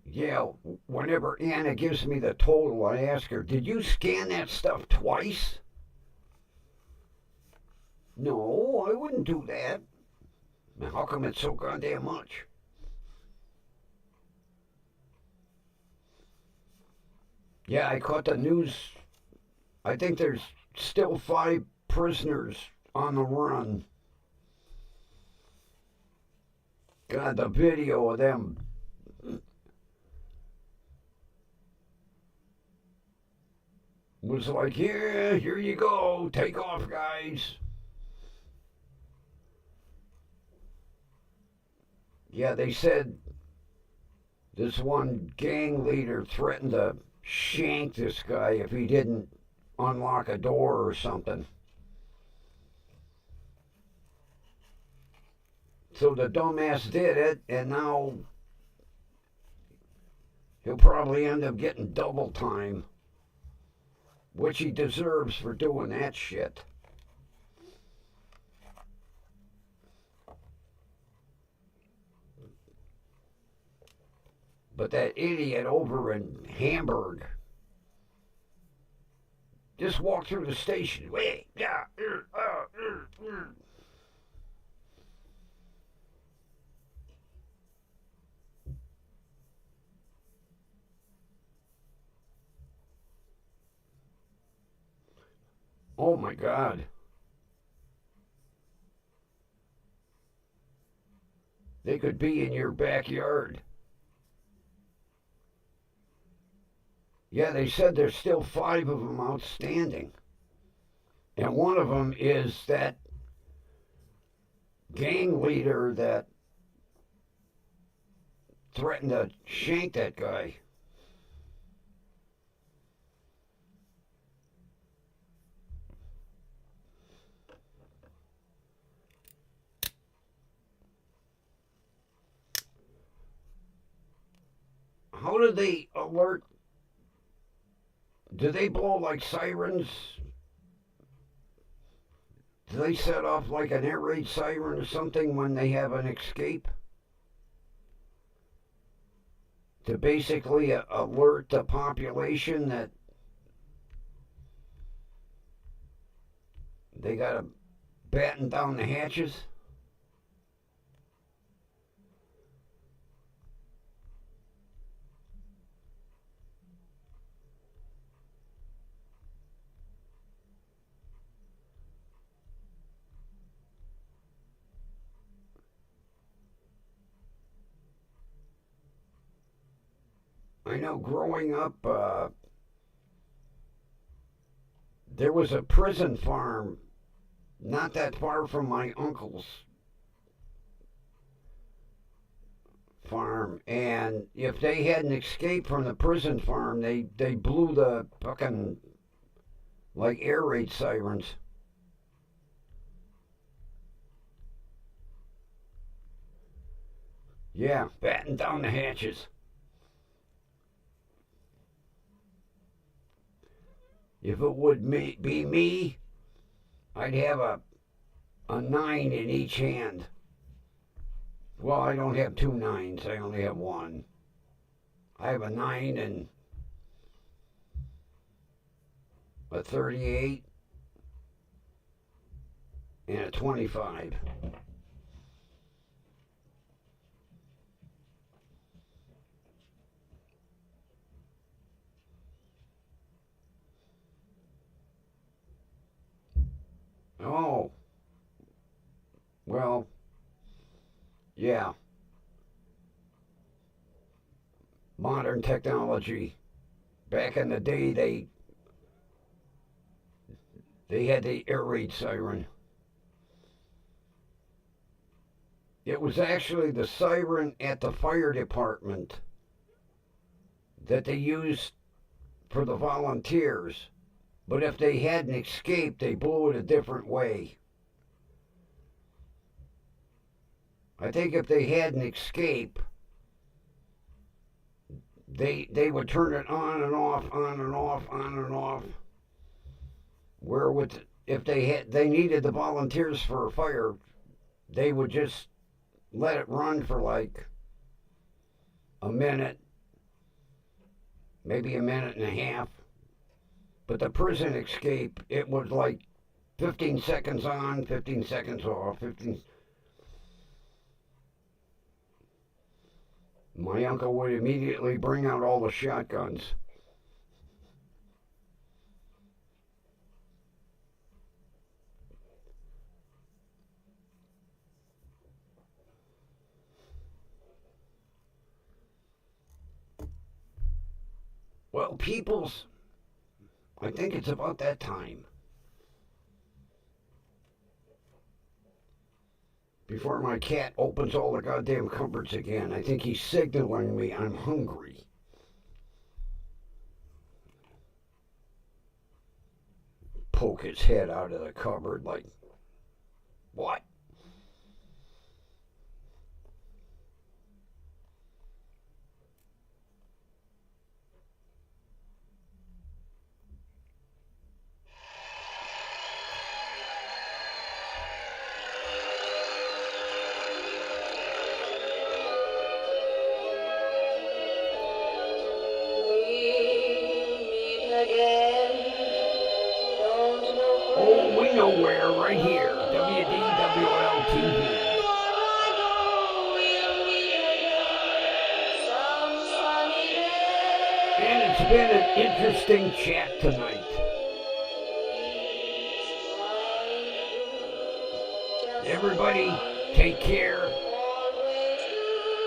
Yeah, whenever Anna gives me the total, I ask her, "Did you scan that stuff twice?" "No, I wouldn't do that." "How come it's so goddamn much?" Yeah, I caught the news. I think there's still 5 prisoners on the run. God, the video of them was like, "Yeah, here you go. Take off, guys." Yeah, they said this one gang leader threatened to shank this guy if he didn't unlock a door or something. So the dumbass did it, and now he'll probably end up getting double time, which he deserves for doing that shit. But that idiot over in Hamburg just walked through the station. Wait, yeah, Oh my God. They could be in your backyard. Yeah, they said there's still 5 of them outstanding. And one of them is that gang leader that threatened to shank that guy. How do they alert? Do they blow like sirens? Do they set off like an air raid siren or something when they have an escape? To basically alert the population that they got to batten down the hatches? I know growing up, there was a prison farm not that far from my uncle's farm, and if they hadn't escaped from the prison farm, they blew the fucking like air raid sirens. Yeah, batten down the hatches. If it would be me, I'd have a 9 in each hand. Well, I don't have 2 9s, I only have one. I have a 9 and a 38 and a 25. Oh, well, yeah. Modern technology. Back in the day, they had the air raid siren. It was actually the siren at the fire department that they used for the volunteers. But if they hadn't escaped, they blew it a different way. I think if they hadn't escaped, they would turn it on and off, on and off, on and off. Where with if they needed the volunteers for a fire, they would just let it run for like a minute, maybe a minute and a half. But the prison escape, it was like 15 seconds on, 15 seconds off, 15. My uncle would immediately bring out all the shotguns. Well, people's, I think it's about that time. Before my cat opens all the goddamn cupboards again, I think he's signaling me I'm hungry. Poke his head out of the cupboard like, what? Oh, we know where, right here. WDWL TV. And it's been an interesting chat tonight. everybody, take care.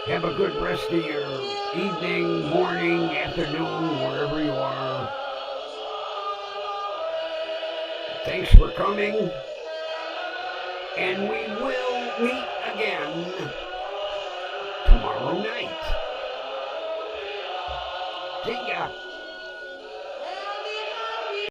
Have a good rest of your evening, morning, afternoon, wherever you are. Thanks for coming. And we will meet again tomorrow night. See ya.